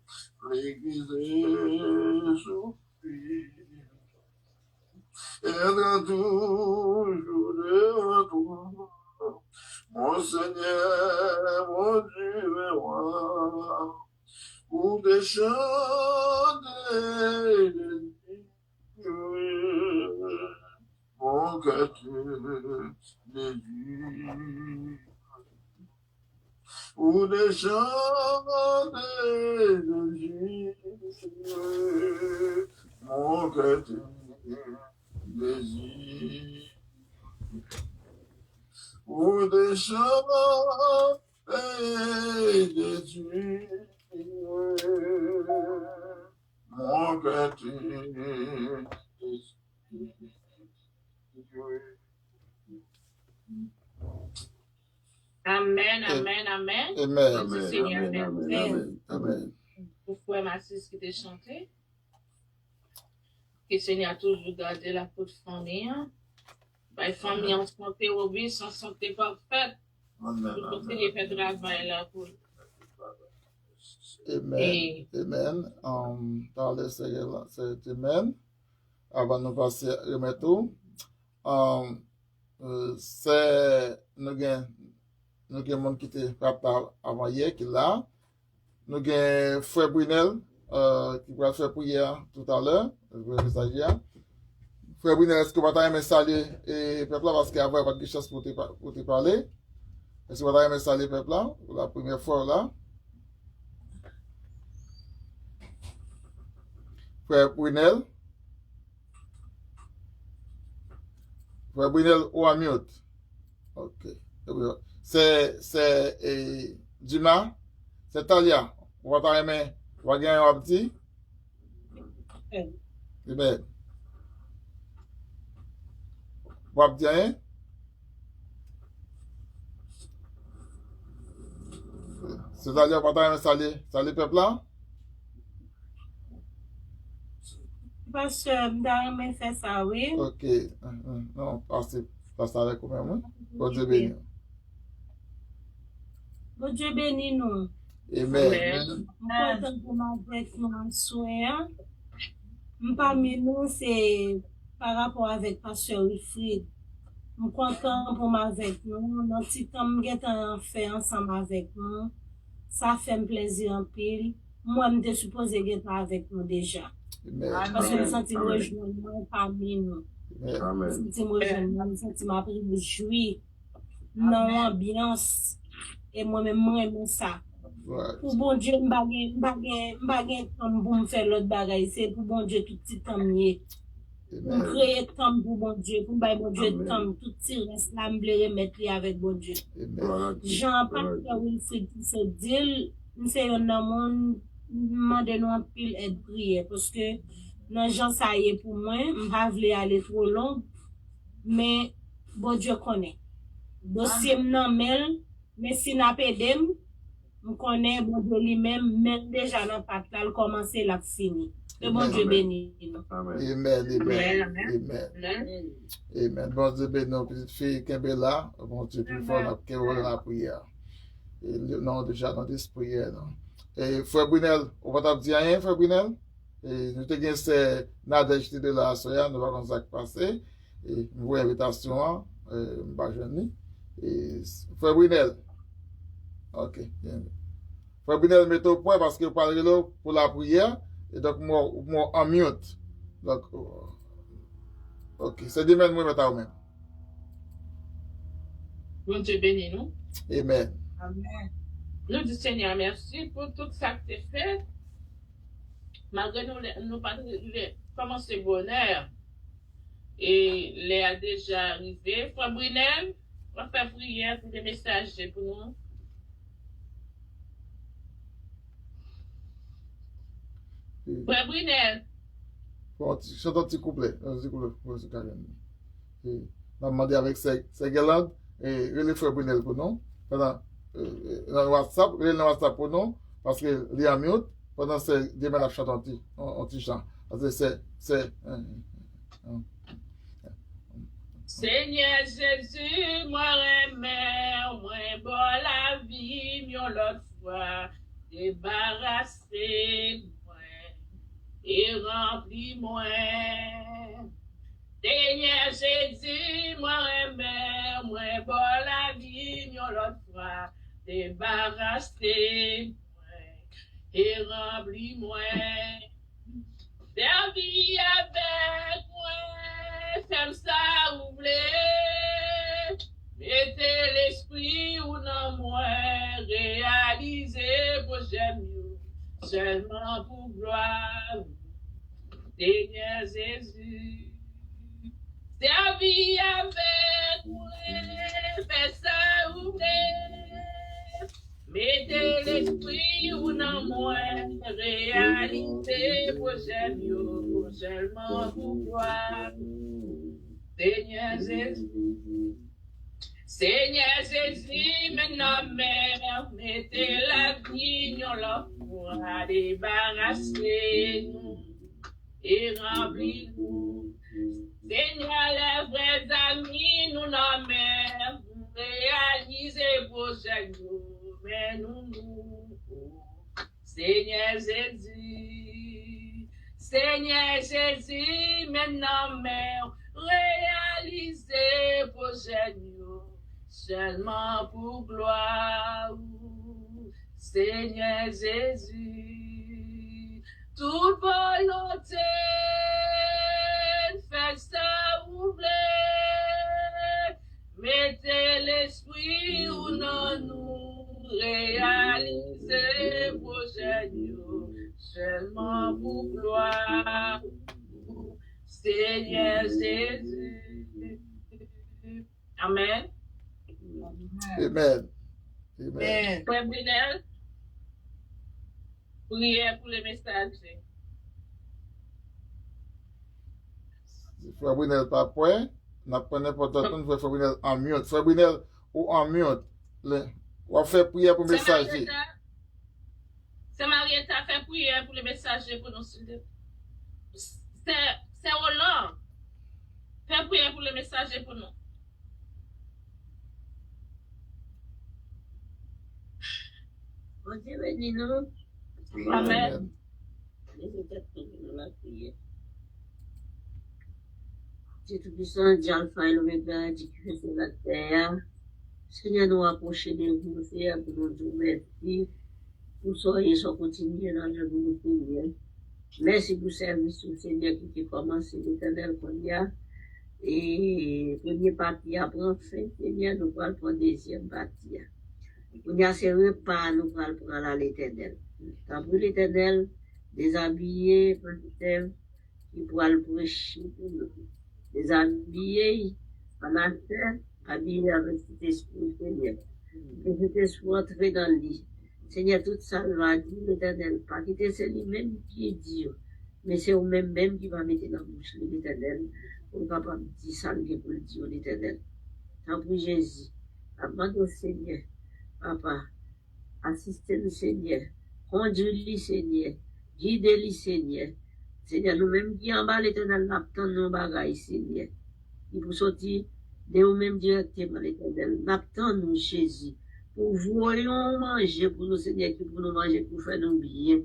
l'église est soupire. Aidera toujours devant toi, mon Seigneur, mon Dieu et roi, pour des chants de Dieu, mon cœur te dédie. Pour des chants de Dieu, mon cœur te dédie. Pour des chants de Dieu, mon cœur te dédie. Amen, amen, amen. Amen. Merci Seigneur. Amen. Amen. Pour frère Massis qui t'a chanté. Que Seigneur a toujours gardé la peau de famille. La famille en santé, oui, sans santé parfaite. Pour continuer à faire travail là pour. Amen. Amen. Dans le Seigneur, c'est Amen. avant de nous passer remettre tout. C'est nous avons monde qui était papa avant hier qui là. Nous avons frère Brunel qui va faire prière tout à l'heure, le message hier. Frère Brunel, est-ce que vous avez saluer et peuple là parce qu'avant pas de chance pour te parler. Est-ce que vous avez saluer peuple là pour la première fois là? Frère Brunel. Frère Brunel ou en mute. Ok. C'est Dumas. C'est Talia. On va t'aimer. On va gagner un petit. Amen. On va bien. C'est Talia, on va t'aimer salut. Salut peuple là. Parce que m'dame fait ça, oui. Ok. Non, passe avec vous-même. Bon Dieu béni. Bon Dieu béni nous. Amen. Content pour m'avec nous en soin. Parmi nous, c'est par rapport avec Pasteur Wilfrid. Je suis content pour m'avec nous. Notre petit temps, nous fait ensemble avec nous. Ça fait un plaisir en pile. Moi, je suis supposé être avec nous déjà. Amen. Parce que je sens que rejoindre parmi nous. Amen. Je sens que m'a jouir dans l'ambiance. Et moi-même, moi, j'aime ça. Ouais. Pour bon Dieu, m'bagay temps pour me faire l'autre bagaille. C'est pour bon Dieu tout petit temps mieux. Pour créer temps pour bon Dieu. Pour bailler bon Dieu temps. Tout petit reste là, me remettre avec bon Dieu. Jean Pasteur Wilfrid qui se dit, c'est un homme, demande nous en pile et prière. Parce que, non, Jean, ça y est pour moi, m'pas vle aller trop long. Mais, bon Dieu connaît. Dossier m'namel, mais si n'a pas d'aime, on connaît bon Dieu lui-même, même déjà dans pas là, commencer la fini. Que bon Dieu bénisse. Amen. Bon Dieu bénisse nos petites filles qui sont là. Bon Dieu plus fort qui est la prière. Et non, déjà dans des prières. Et frère Brunel, on va t'en dire rien, frère Brunel. Et nous te gagnons c'est Nadège de la soya, nous allons ça passer. Et nous voyons l'invitation, et frère Brunel. Ok. Frère Brunel, mettez au point parce que vous parlez là pour la prière. Et donc, moi en mute. Donc, ok. C'est demain, moi, mettez au même. Bon Dieu bénis nous. Amen. Amen. Nous disons Seigneur, merci pour tout ça que tu as fait. Malgré nous pas commencer bonheur. Et les a déjà arrivé. Frère Brunel, on va faire prière pour des messages pour nous. Frère Brunel. Bon, chante un petit couplet. Un petit couplet pour ce carré. On va demander avec ces galantes et les frères Brunel pour nous. Pendant dans WhatsApp, pour nous, parce que les en mute, pendant ces demain la chante un petit chant. Parce que c'est Seigneur Jésus, moi remets, moi bon la vie, mieux l'autre fois, débarrassez moi et remplis-moi. Seigneur Jésus, moi remets, moi bon la vie, mieux l'autre fois, débarrassez moi et remplis-moi. Servis avec moi, fais ça ou voulez. Mettez l'esprit ou non moi, réalisez pour j'aime seulement pour gloire. Seigneur Jésus, servis avec moi, fais ça ou voulez. Mettez l'esprit ou non moi, réalisez pour j'aime seulement pour gloire. Seigneur Jésus, Seigneur Jésus, maintenant mère, mettez la vie dans la foi, débarrassez-nous et remplis-nous. Seigneur, les vrais amis, nous non mère, vous réalisez vos jeunes. Mais nous, Seigneur Jésus, Seigneur Jésus, maintenant, mère, réaliser projet nous, seulement pour gloire. Seigneur Jésus, toute volonté, faites ça vous plaît. Mettez l'esprit ou non nous, réaliser projet nous, seulement pour gloire. Seigneur Jésus. Amen. Amen. Amen. Frère Brunel, prière pour les messagers. Frère Brunel, pas point. N'a pas n'importe quoi, Frère Brunel en mute. Frère Brunel, ou en mute. On va faire prière pour les messagers. C'est Marietta fait prière pour les messagers pour nous. C'est Roland. Fais prière pour les messagers pour nous. Bon Dieu bénis nous. Amen. Dieu Tout-Puissant, Dieu Alpha et l'Oméga, Dieu qui fait sur la terre. Seigneur, nous approcher de vous, Seigneur, pour nous dire merci. Pour soyez sans continuer dans le vous Seigneur. Merci pour le service, Seigneur, qui a commencé l'Éternel qu'on y a. Et première partie après fin, Seigneur, nous allons prendre deuxième partie. On y a ces repas, nous allons prendre à l'Éternel. Quand pour l'Éternel, déshabiller, pasteur, qui pourra le prêcher pour nous. Déshabiller, pasteur, habiller avec cet esprit, Seigneur. Que cet esprit entre dans le lit. Seigneur, tout ça va dire l'Éternel, pas quitter c'est lui-même qui est dit, mais c'est vous-même qui va mettre dans la bouche de l'Éternel, pour capable de dire ça pour le dire l'Éternel. Tant pour Jésus, demande au Seigneur, Papa, assistez-nous Seigneur, conduis-le Seigneur, guidez-le Seigneur. Seigneur, nous-mêmes qui en bas l'Éternel, n'attendons nos bagailles Seigneur. Il faut sortir de nous-mêmes directement l'Éternel, n'attendons Jésus. Pour voyons manger pour nous, Seigneur, qui pour nous manger, pour faire nous bien.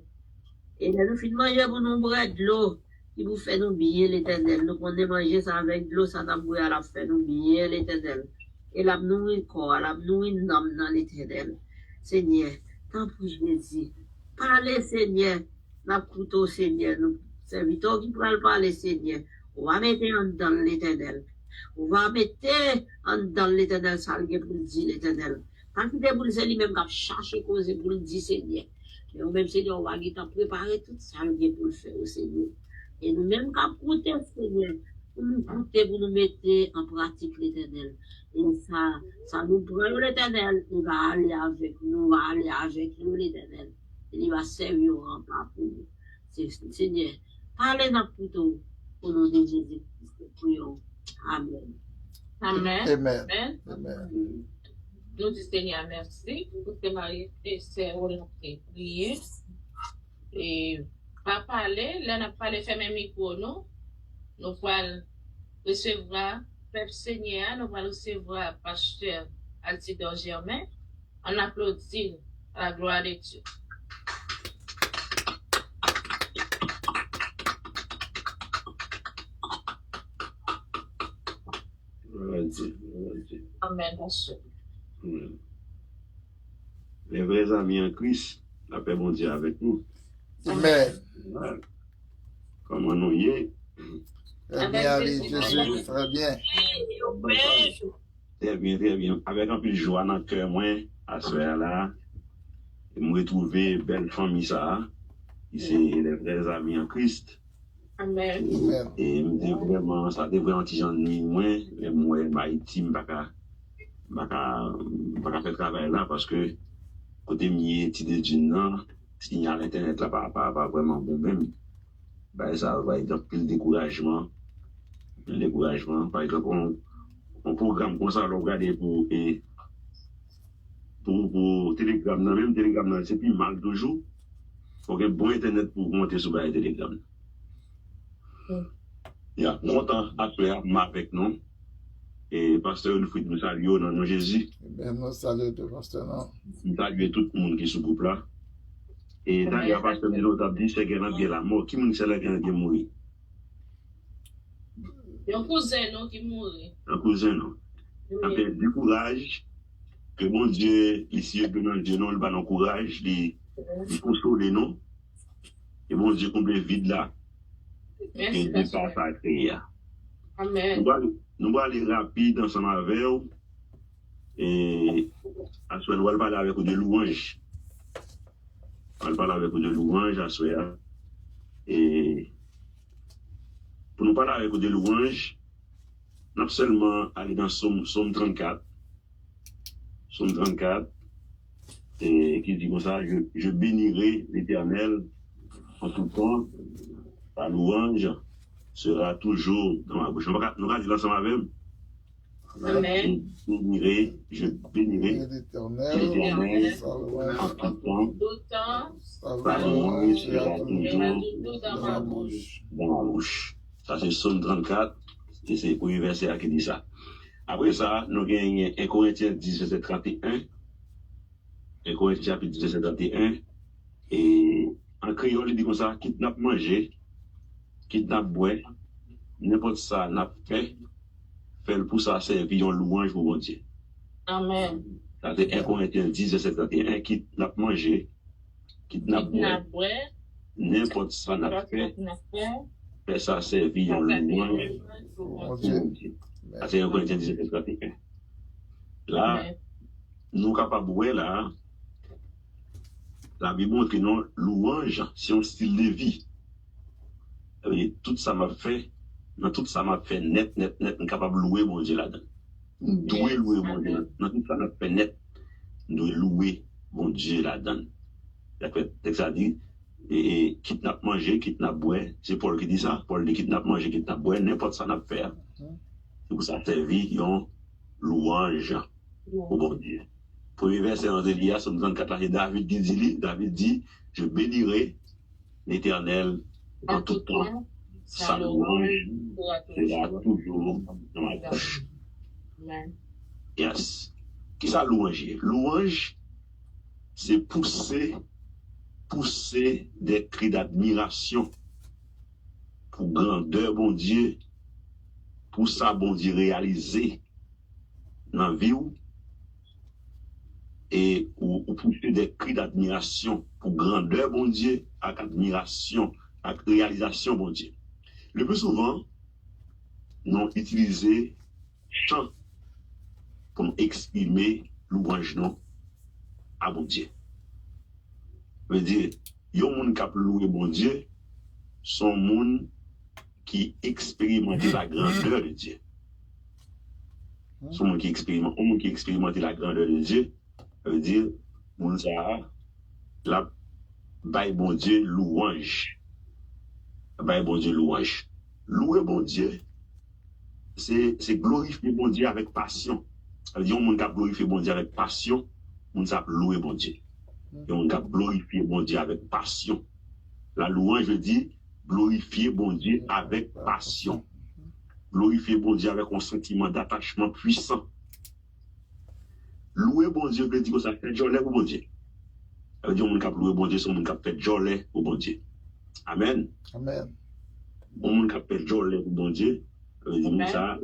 Et là, nous finissons manger pour nous boire de l'eau, qui pour faire nous bien, l'Éternel. Nous prenons manger ça avec de l'eau, ça n'a pas à la faire nous bien, l'Éternel. Et là, nous nourrir corps, là, nous nourrir l'âme dans l'Éternel. Seigneur, tant pour Jésus. Parlez, Seigneur, n'a couteau, Seigneur, nous serviteurs qui pourraient parler, Seigneur. On va mettre en dans l'Éternel. On va mettre en dans l'Éternel, ça pour dire l'Éternel. Quand tu es pour le lui-même qui a cherché cause pour le dire Seigneur. Mais au même Seigneur, on va préparer tout ça pour le faire au Seigneur. Et nous-mêmes qui coûté Seigneur, pour nous coûter, pour nous mettre en pratique l'Éternel. Et ça nous prend l'Éternel, il va aller avec nous, l'Éternel. Et il va servir en part pour nous. Seigneur, parlez notre plutôt au nom de Jésus-Christ. Prions. Amen. Amen. Amen. Amen. Amen. Nous disons Seigneur merci pour tes maris et c'est orienté prier. Et pas parler, là n'a pas les fermer micro nous. Nous allons recevoir Peuple Seigneur, nous allons recevoir Pasteur Altidor Germain. On applaudit à la gloire de Dieu. Amen, Pasteur. Les vrais amis en Christ, la paix bon Dieu avec nous. Amen. Comment nous y est? Très bien, avec Jésus, très bien. Très bien, très bien. Avec un peu de joie dans le cœur, moi, à ce moment-là, je me retrouver belle famille, ça, ici, les vrais amis en Christ. Amen. Amen. Et vraiment, ça devrait un petit genre de nuit, moi, Haïti, je ne vais pas faire travail là parce que côté mieux, petit déjeuner, signal internet là, pas vraiment bon même. Ben, ça va être plus de découragement. Par exemple, on programme comme ça, on regarde pour Telegram, même Telegram, c'est plus mal toujours. Il faut que bon internet pour monter sur le Telegram. Il y a longtemps après, avec nous. Et pasteur Wilfried nous salue au nom de Jésus. Amen. Nous saluons de pasteur. Nous saluons tout le monde qui est sur le groupe là. Et d'ailleurs, parce que nous avons dit, c'est qu'il y a la mort. Qui m'a dit c'est qu'il y a mort? Un cousin, non, qui mourit. Un cousin, non. En fait, du courage, que mon Dieu, ici, que mon Dieu, non, il va nous courage, il console, non. Et mon Dieu, combien vide là. Et de pas ça créer. Amen. Nous allons aller rapide ensemble avec vous. Et à ce moment, on va parler avec vous de louanges. On va parler avec vous de louanges à ce moment. Et pour nous parler avec vous de louanges, nous allons seulement aller dans Somme 34. Somme 34, et qui dit comme ça, je bénirai l'Éternel en tout temps, sa louange sera toujours dans ma bouche. Nous allons dire ensemble avec. Amen. Je bénirai l'Éternel en tout temps, sa louange sera toujours dans ma bouche. Dans ma bouche. Ça, c'est Somme 34, et c'est le premier verset qui dit ça. Après ça, nous avons 1 Corinthiens 10, verset 31. 1 Corinthiens chapitre 10, verset 31. Et en créole, il dit comme ça, quitte n'a manger, quitte n'a boire, n'importe ça n'a fait pour ça servir en louange pour mon Dieu. Amen. Ça c'est 1 Corinthiens 10, verset 31. Quitte n'a manger, quitte n'a boire, n'importe ça n'a fait pour ça servir en louange pour mon Dieu. C'est 1 Corinthiens 10, verset 31. Là, nous sommes capables de voir là, la Bible montre que non, louange, c'est un style de vie. Et tout ça m'a fait, dans tout ça m'a fait net, nous sommes capables de louer mon Dieu là-dedans. Nous devons louer mon Dieu. Dans tout ça m'a fait net, nous devons louer mon Dieu là-dedans. Ça dit, et quitte n'a manger, quitte n'a boire, c'est Paul qui dit ça. Paul dit quitte n'a manger, quitte n'a boire, n'importe ça n'a fait. C'est pour ça servir une louange au bon Dieu. Premier verset dans Élias, Somme 34, David dit, je bénirai l'Éternel en tout temps, sa louange sera toujours dans ma bouche. Yes. Qui ça louange? Louange, c'est pousser des cris d'admiration pour grandeur, bon Dieu, pour ça, bon Dieu, réaliser dans la vie et ou pousser des cris d'admiration pour grandeur, bon Dieu, avec admiration, avec réalisation, bon Dieu. Le plus souvent, nous utilisons chant pour nous exprimer louange non à bon Dieu. Je veux dire, il y a un monde qui a loué bon Dieu, son monde qui expérimente la grandeur de Dieu. Son monde qui expérimente la grandeur de Dieu, ça veut dire, mon ça, la bail bon Dieu louange. Bail bon Dieu louange. Louer bon Dieu, c'est glorifier bon Dieu avec passion. Ça veut dire, on a glorifié bon Dieu avec passion, on a loué bon Dieu. Et on a glorifié bon Dieu avec passion. La louange veut dire glorifier bon Dieu avec passion. Glorifier bon Dieu avec un sentiment d'attachement puissant. Louer bon Dieu veut dire que ça fait jolie pour bon Dieu. Ça veut dire qu'on a loué bon Dieu, c'est on a fait jolie pour bon Dieu. Amen. Amen. On a fait jolie pour bon Dieu. Ça veut dire ça,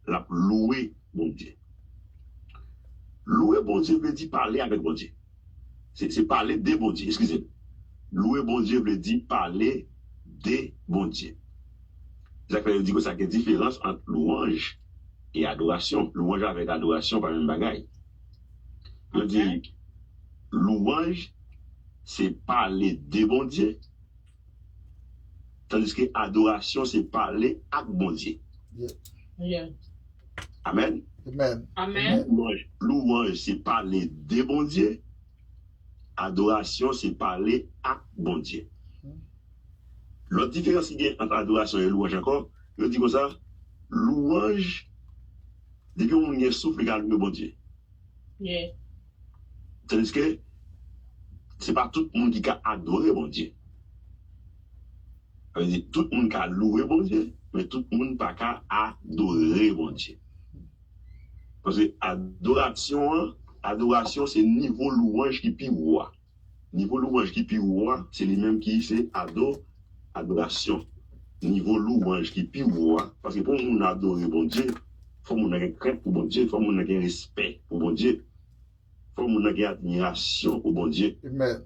la louer bon Dieu. Louer bon Dieu veut dire parler avec bon Dieu. C'est parler des bon Dieu, excusez-moi. Louer bon Dieu veut dire parler des bon Dieu. Ça veut dire que ça a une différence entre louange et adoration. Louange avec adoration, pas même bagaille. Je dis, louange, c'est parler des bon Dieu. Tandis que adoration, c'est parler avec bon Dieu. Yeah. Amen. Amen. Amen. Louange, c'est parler des bon Dieu. Adoration, c'est parler à bon Dieu. L'autre différence qu'il y a entre adoration et louange encore, je dis comme ça, louange, depuis qu'on y est souffle, il y a le bon Dieu. Yeah. Tandis que ce n'est pas tout le monde qui a adoré bon Dieu. Ça veut dire tout le monde qui a loué bon Dieu, mais tout le monde n'a pas adoré bon Dieu. Parce que adoration, c'est niveau louange qui puis voir. Niveau louange qui puis roi, c'est lui-même qui c'est adoration. Niveau louange qui puis roi, parce que pour nous adorer bon Dieu, faut nous avoir crainte pour bon Dieu, faut nous avoir respect pour bon Dieu, faut nous avoir admiration pour bon Dieu. Amen.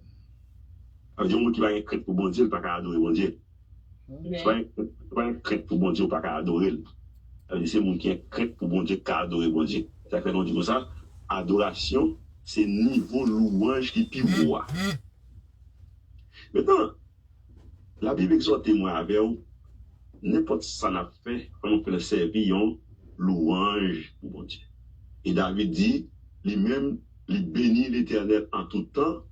Alors, il y a qui va avoir crainte pour bon Dieu, pas qu'à adorer bon Dieu. C'est pas un crainte pour bon Dieu, pas qu'à adorer. C'est mon qui est crainte pour bon Dieu, qu'à adorer bon Dieu. Ça fait non dit comme ça, adoration, c'est niveau louange qui puis roi. Maintenant, la Bible exhorte moi avec vous, n'importe ça n'a fait, quand on fait le servir, louange pour bon Dieu. Et David dit, lui-même, il bénit l'Éternel en tout temps,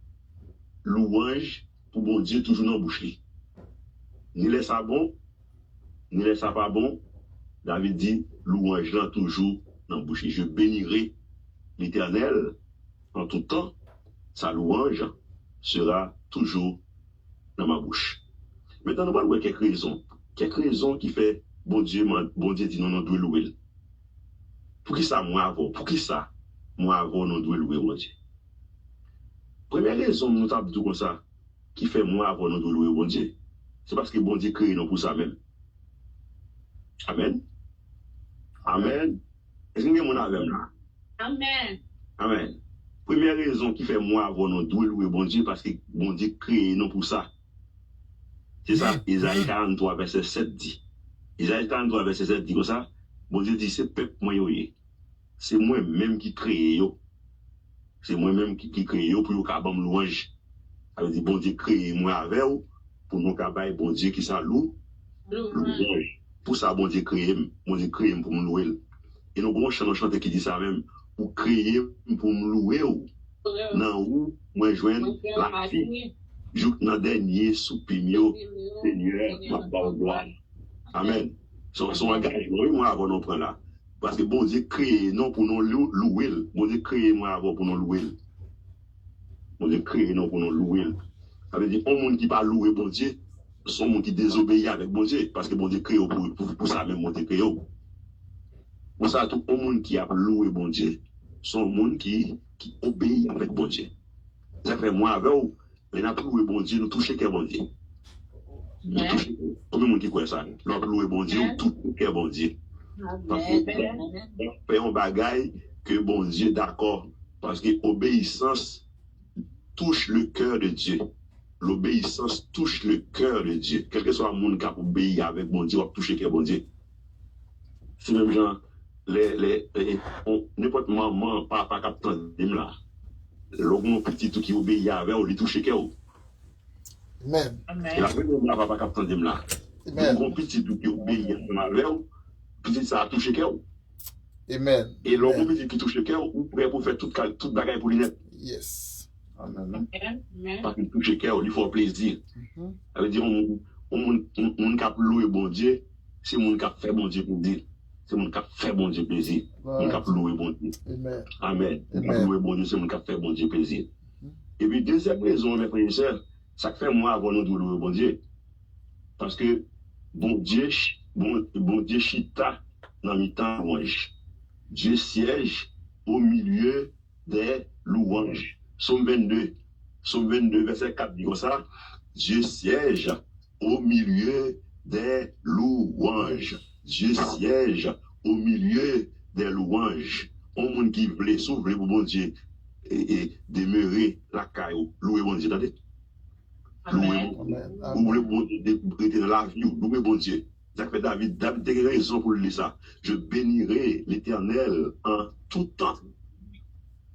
louange pour bon Dieu toujours dans la bouche. Ni laisse ça bon, ni laisse ça pas bon. David dit, louange là toujours dans la bouche. Je bénirai l'Éternel en tout temps, sa louange sera toujours dans ma bouche. Maintenant, nous allons voir quelques raisons qui fait bon Dieu dit non, nous devons louer. Pour qui ça, moi avant, nous devons louer bon Dieu. Première raison, nous avons dit comme ça, qui fait moi avant, nous devons louer bon Dieu, c'est parce que bon Dieu crée nous pour ça même. Amen. Amen. Est-ce que vous avez là? Amen. Amen. Première raison qui fait moi avant, nous devons louer bon Dieu, parce que bon Dieu crée nous pour ça. C'est ça, Isaïe 43, verset 7 dit. Isaïe 43, verset 7 dit comme ça. Bon Dieu dit, c'est peuple moi, c'est moi-même qui crée, c'est moi-même qui crée pour nous faire louange. Ça veut dire, bon Dieu crée moi avec vous, pour nous faire bon Dieu qui ça louange. Pour ça, bon Dieu crée pour nous louer. Et nous avons un chanteur qui dit ça même, pour créer pour nous louer. Non, où, moi, joindre la fille. Jouk nan dernier soupimio, Seigneur, ma gloire. Amen. Son engagement, oui, moi, avant nous prendre là. Parce que bon Dieu crée non pour nous louer. Bon Dieu crée moi avant pour nous louer. Bon Dieu crée non pour nous louer. Ça veut dire, un monde qui va louer bon Dieu, son monde qui désobéit avec bon Dieu. Parce que bon Dieu crée pour ça même, bon Dieu crée. Pour ça, tout le monde qui a loué bon Dieu, son monde qui obéit avec bon Dieu. Ça fait moi avec vous. Mais nous avons loué bon Dieu, nous touchons qu'un bon Dieu. Nous touchons, combien de monde qui croit ça? Nous avons loué bon Dieu, nous touchons qu'un bon Dieu. Parce que nous faisons un bagage que bon Dieu d'accord. Parce que l'obéissance touche le cœur de Dieu. L'obéissance touche le cœur de Dieu. Quel que soit le monde qui a obéi avec bon Dieu, on va toucher qu'un bon Dieu. C'est même genre, n'importe maman, papa, capitaine, là. Le petit qui obéit avec, on lui touche qu'un. Amen. Et la première papa, capitaine, là. Le petit qui obéit avec, petit ça a touché qu'un. Amen. Et le petit qui touche qu'un, ou prêt pour faire toute bagaille pour lui net. Yes. Amen. Parce qu'il touche qu'un, il faut plaisir. Ça veut dire, on cap louer bon Dieu, c'est mon cap fait bon Dieu pour dire. C'est mon cap fait bon Dieu plaisir. Mon cap louer bon Dieu. Amen. Amen. Mon cap louer bon Dieu, c'est mon cap fait bon Dieu plaisir. Et puis, deuxième raison, mes frères et sœurs, ça fait moi avant nous de louer bon Dieu. Parce que bon Dieu chita dans le temps louange. Dieu siège au milieu des louanges. Psaume 22, verset 4 dit comme ça. Dieu siège au milieu des louanges. Dieu siège au milieu des louanges. On monde qui voulait s'ouvrir pour bon Dieu et demeurer la caille, louer bon Dieu. Louer bon Dieu, prêter dans la vie, louer bon Dieu. Ça fait David a raison pour lui ça. Je bénirai l'Éternel en tout temps.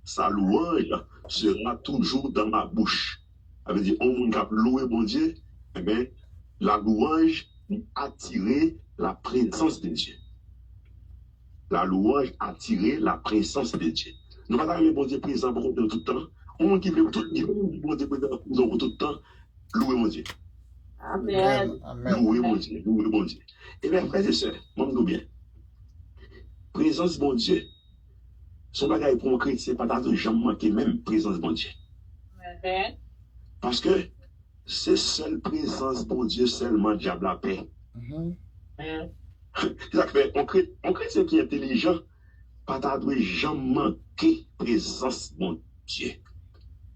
Sa louange sera toujours dans ma bouche. Ça veut dire, on monde qui a loué bon Dieu, eh bien, la louange attirer la présence de Dieu. La louange attirer la présence de Dieu. Nous ne pouvons pas le bon Dieu présent pour tout le temps. On qui veut tout bon Dieu présent pour tout le temps, louer mon Dieu. Amen. Louer mon Dieu, louer mon Dieu. Et bien, frères et sœurs, moi, bien. Présence bon Dieu. Son bagage pour un chrétien, pas de jamais manquer même présence bon Dieu. Parce que c'est seule présence bon Dieu, seulement diable la paix. C'est ça que fait, un chrétien qui est intelligent, pas de jamais manquer présence bon Dieu.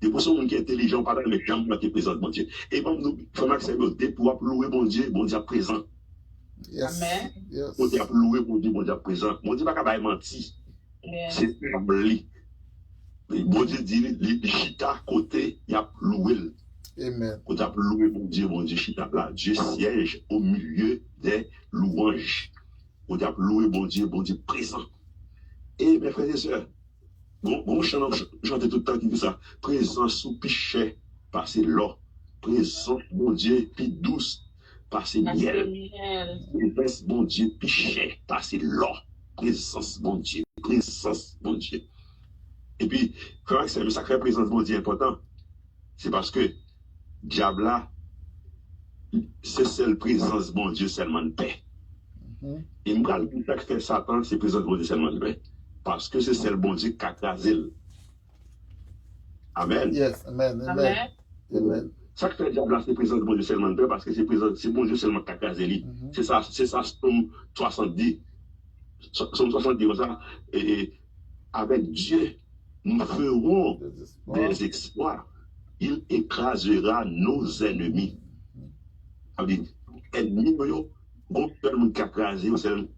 Et pour ceux qui sont intelligents, pas dans les jambes qui présentent bon Dieu. Et comme nous, frère Maxime, pour louer bon Dieu présent. Yes. Amen. Yes. Bon Dieu louer bon Dieu présent. Bon Dieu pas capable de mentir. C'est oublié. Bon Dieu dit, les chita côté, il y a loué. Amen. Quand tu as loué mon Dieu chita là, Dieu siège au milieu des louanges. Quand tu as loué bon Dieu présent. Et mes frères et sœurs, bon chant, j'entends tout le temps qui dit ça. Présence sous pichet, passer l'or. Présence, bon Dieu, puis douce, passer miel. Présence, bon Dieu, pichet, passer l'or. Présence, bon Dieu, présence, bon Dieu. Et puis, frère, c'est un sacré présence, bon Dieu, important. C'est parce que, diable là, c'est seule présence, bon Dieu, seulement de paix. Et moi, le que fait Satan, c'est présence, bon Dieu, seulement de paix. Parce que c'est celle, bon Dieu, qui a crasé. Amen. Yes, amen, amen. Amen. Ça que fait diable là, c'est présence, bon Dieu, seulement de paix, parce que c'est présence, c'est bon Dieu seulement qui a crasé. C'est ça, Somme 70. Somme 70, comme ça. Et avec Dieu, nous ferons des exploits. Il écrasera nos ennemis. Ça veut dire, ennemis, bon, tout le monde qui a écrasé,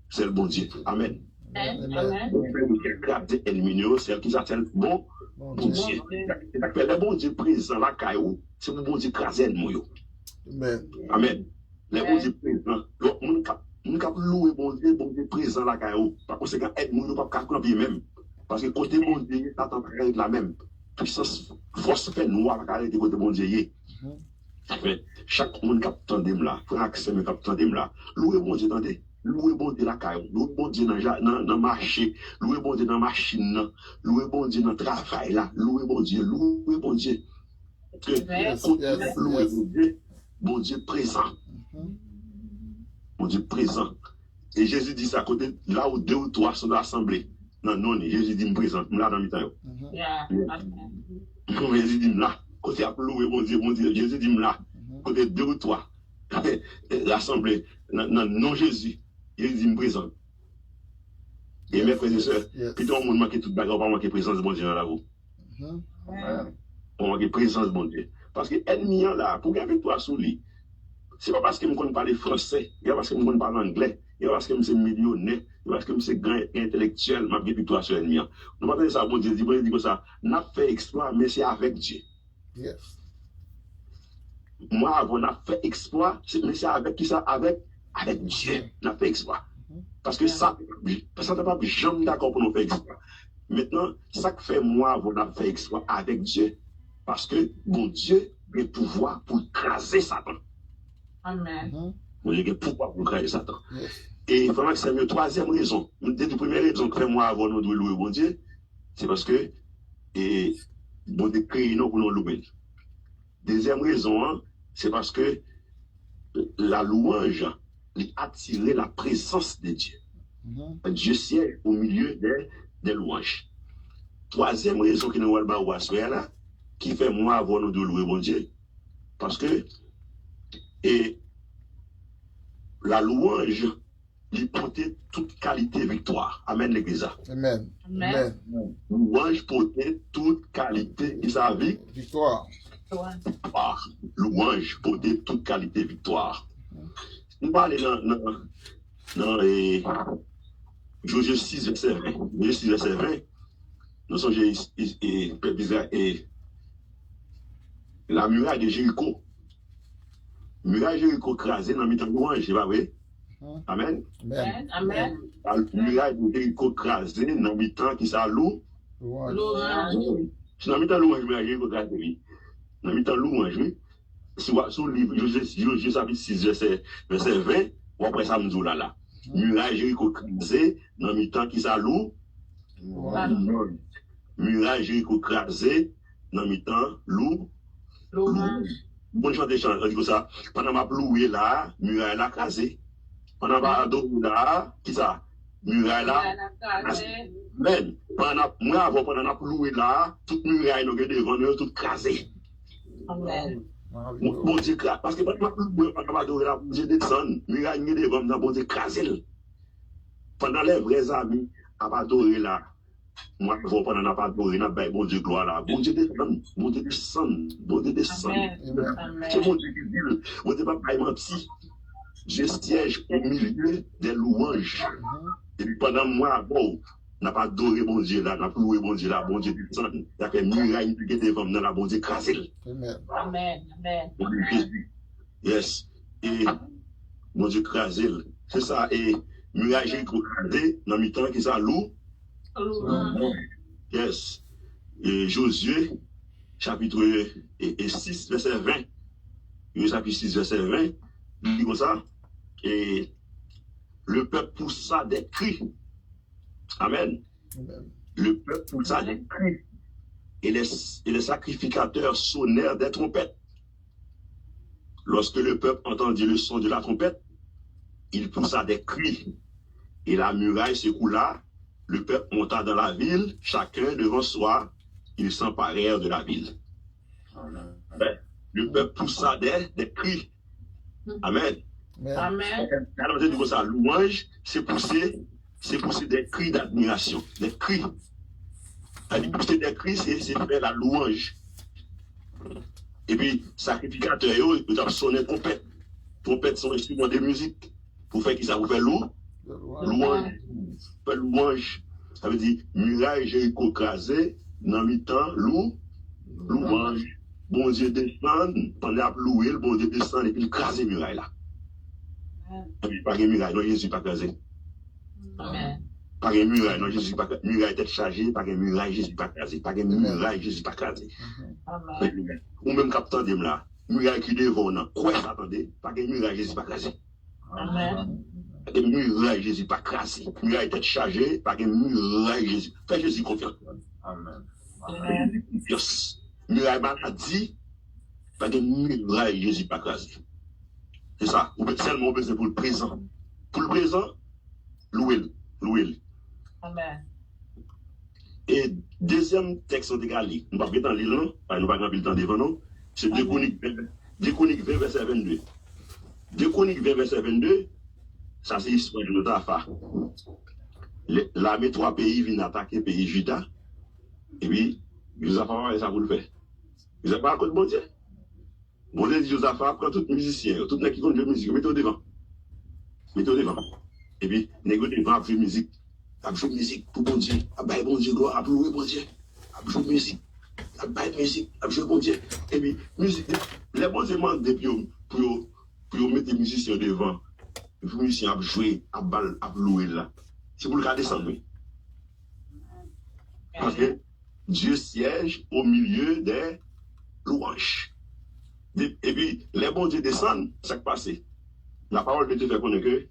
c'est le bon Dieu. Amen. Amen. Écraser ennemis, c'est qui s'appelle bon Dieu. Le bon Dieu présent là, c'est le bon Dieu écrasé ennemis. Amen. Amen. Le bon Dieu présent. Nous avons loué bon Dieu présent là, par conséquent, ennemis, nous ne pouvons pas camper même. Parce que côté bon Dieu, Satan va être la même. Puissance, force fait noir va être côté bon Dieu. Chaque monde qui a tandem là, frère Axel qui a tandem là, louez bon Dieu, attendez. Louez bon Dieu la caille, louez bon Dieu dans le marché, louez bon Dieu dans la machine, louez bon Dieu dans le travail là, louez bon Dieu, louez bon Dieu. Louez bon Dieu présent. Bon Dieu présent. Et Jésus dit ça à côté, là où 2 ou 3 sont assemblés. Non, Jésus dit me présente, là dans le temps. Jésus dit là, côté à louer bon Dieu, Jésus dit là, côté 2 ou 3, l'assemblée, non Jésus, Jésus dit me présente. Et mes frères et sœurs, puis tout le monde manque toute bagarre, pas manquer présence de bon Dieu dans la roue. On manque présence de bon Dieu. Parce que l'ennemi là, pour gagner toi sous lui, c'est pas parce que je ne connais pas le français, c'est pas parce que je ne connais pas l'anglais, c'est pas parce que je suis millionnaire, c'est parce que je suis grand intellectuel, je suis plutôt sur l'ennemi. Nous ne pas ça, bon Dieu, dit comme ça, n'a fait exploit, mais c'est avec Dieu. Yes. Moi, avant, on a fait exploit, mais c'est avec qui ça? Avec Dieu, on a fait exploit. Parce que ça n'a pas jamais d'accord pour nous faire exploit. Maintenant, ça que fait moi, avant, on a fait exploit avec Dieu. Parce que, bon Dieu, a le pouvoir pour écraser Satan. Amen. Bon Dieu a le pouvoir pour écraser Satan. Et vraiment, c'est la troisième raison. Une des premières raisons que fait moi, avant, nous devons louer bon Dieu, c'est parce que, bon Dieu crée nous pour nous louer. Deuxième raison, c'est parce que la louange attirer la présence de Dieu. Dieu siège au milieu des louanges. Troisième raison que nous allons voir là, qui fait moi avoir nous de louer bon Dieu, parce que la louange lui portait toute qualité victoire. Amen l'église. Amen. Amen. Louange portait toute qualité victoire. Louange portait toute qualité victoire. Nous parlons dans Josué 6, verset 20. Josué 6, verset 20. Nous sommes la muraille de Jéricho. Muraille de Jéricho crasée dans le temps de louange, c'est pas vrai? Amen. Amen. La muraille de Jéricho crasée dans le temps qui s'alloue. Louange. C'est dans le temps de louange, muraille de Jéricho crasée. Dans le temps de louange, oui. Sur le livre Josué chapitre 6, verset 20, ou après ça, nous là. Muraille Jéricho crasée, dans le temps qui s'alloue. Muraille Jéricho crasée, dans le temps louange. Bonne chante de chant, on dit comme ça. Pendant ma loué là, muraille là crasée. Pendant ma adoré là, qui ça? Muraille là crasée. Men, moi avant, pendant ma loué là, toute muraille nous devant nous, toute crasée. Amen. Bon Dieu, parce que pendant ma adoré là, bon Dieu descend, muraille nous devant nous, bon Dieu crasée. Pendant les vrais amis, à adorer là, Moi, je vois pendant la part de bon Dieu gloire là. Bon Dieu descend, bon Dieu descend, bon Dieu descend. C'est bon Dieu qui dit, bon Dieu pas menti. Je siège au milieu des louanges. Et puis pendant moi, bon, n'a pas adoré bon Dieu là, n'a pas loué bon Dieu là, bon Dieu descend. Il y a fait muraille qui était devant dans la bon Dieu crasé. Amen. Amen. Jésus. Yes. Et bon Dieu crasé. C'est ça. Et muraille qui crasé dans le temps qui ça lourd. Yes. Et Josué, chapitre 6, verset 20. Chapitre 6, verset 20. Il dit comme ça. Et le peuple poussa des cris. Amen. Le peuple poussa des cris. Et les sacrificateurs sonnèrent des trompettes. Lorsque le peuple entendit le son de la trompette, il poussa des cris. Et la muraille s'écoula. Le peuple monta dans la ville, chacun devant soi, ils s'emparèrent de la ville. Le peuple poussa des cris. Amen. Amen. Quand ça, louange, c'est pousser des cris d'admiration, des cris. Pousser des cris, c'est faire la louange. Et puis, sacrificateur, ils doivent sonner trompette. Trompette sont instruments de musique. Pour faire qui ça vous fait louange. Louange. Ça veut dire, muraille Jéricho crasé, dans mi-temps, louange. Bon Dieu descend, pendant à louer, le bon Dieu descend et puis il crase muraille là. Et puis, pas de muraille, non, Jésus pas crasé. Amen. Pas de muraille, non, Jésus pas crasé. Muraille tête chargée, pas de muraille, Jésus pas crasé. Pas de muraille, Jésus pas crasé. Amen. Ou même captant de là, muraille qui devant, non, quoi s'attendait, pas de muraille, Jésus pas crasé. Amen. Pas de muraille, Jésus pas crasé. Muraille tête chargée, pas de muraille, Jésus. Fais Jésus confiance. Amen. Yes. Muraille maladie, pas de muraille, Jésus pas crasé. C'est ça. Ou seulement besoin pour le présent. Pour le présent, louez-le. Amen. Et deuxième texte de Gali, nous ne pouvons pas lire, nous ne pouvons pas lire devant nous, c'est 2 Chroniques 20, verset 22. 2 Chroniques 20, verset 22, ça c'est l'histoire de Josaphat. L'armée 3 pays vient attaquer le pays Juda, et puis Josaphat, ça vous le fait. Vous n'avez pas encore de bon Dieu. Bon Dieu dit Josaphat, prend tout musicien, tout le monde qui compte de musique, mettez au devant. Et puis, négocier devant, jouer musique. À jouer musique pour bon Dieu. À bailler bon Dieu, gloire, à louer bon Dieu. À jouer musique. À bailler musique, à jouer bon Dieu. Et puis, musique, les bons Dieu demandent pour mettre les musiciens devant. Les musiciens à jouer, à louer là. C'est pour le cas descendre. Parce que Dieu siège au milieu des louanges. Et puis, les bons Dieu descendent, ça qui passe. La parole de Dieu fait connaître que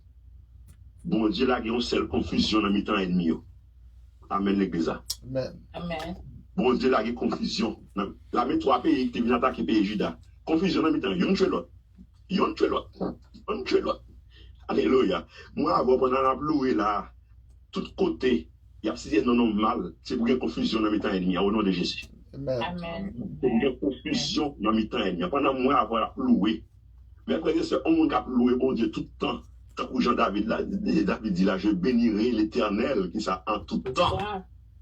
bon Dieu là, il y a une seule confusion dans mi-temps ennemi. Amen l'église. Amen. Bon Dieu là, il y a confusion. La même 3 pays qui viennent attaquer le pays Juda. Confusion dans mi-temps. Yon tue l'autre. Alléluia. Moi, avant, pendant la loué là, tout côté, il y a si non mal, c'est pour qu'il y ait confusion dans mi-temps ennemi, au nom de Jésus. Amen. Il y a confusion dans mi-temps ennemi. Pendant moi, avoir la loué. Mais après, c'est un monde qui a loué bon Dieu tout le temps. Quand Jean-David dit là, je bénirai l'Éternel qui ça en tout temps.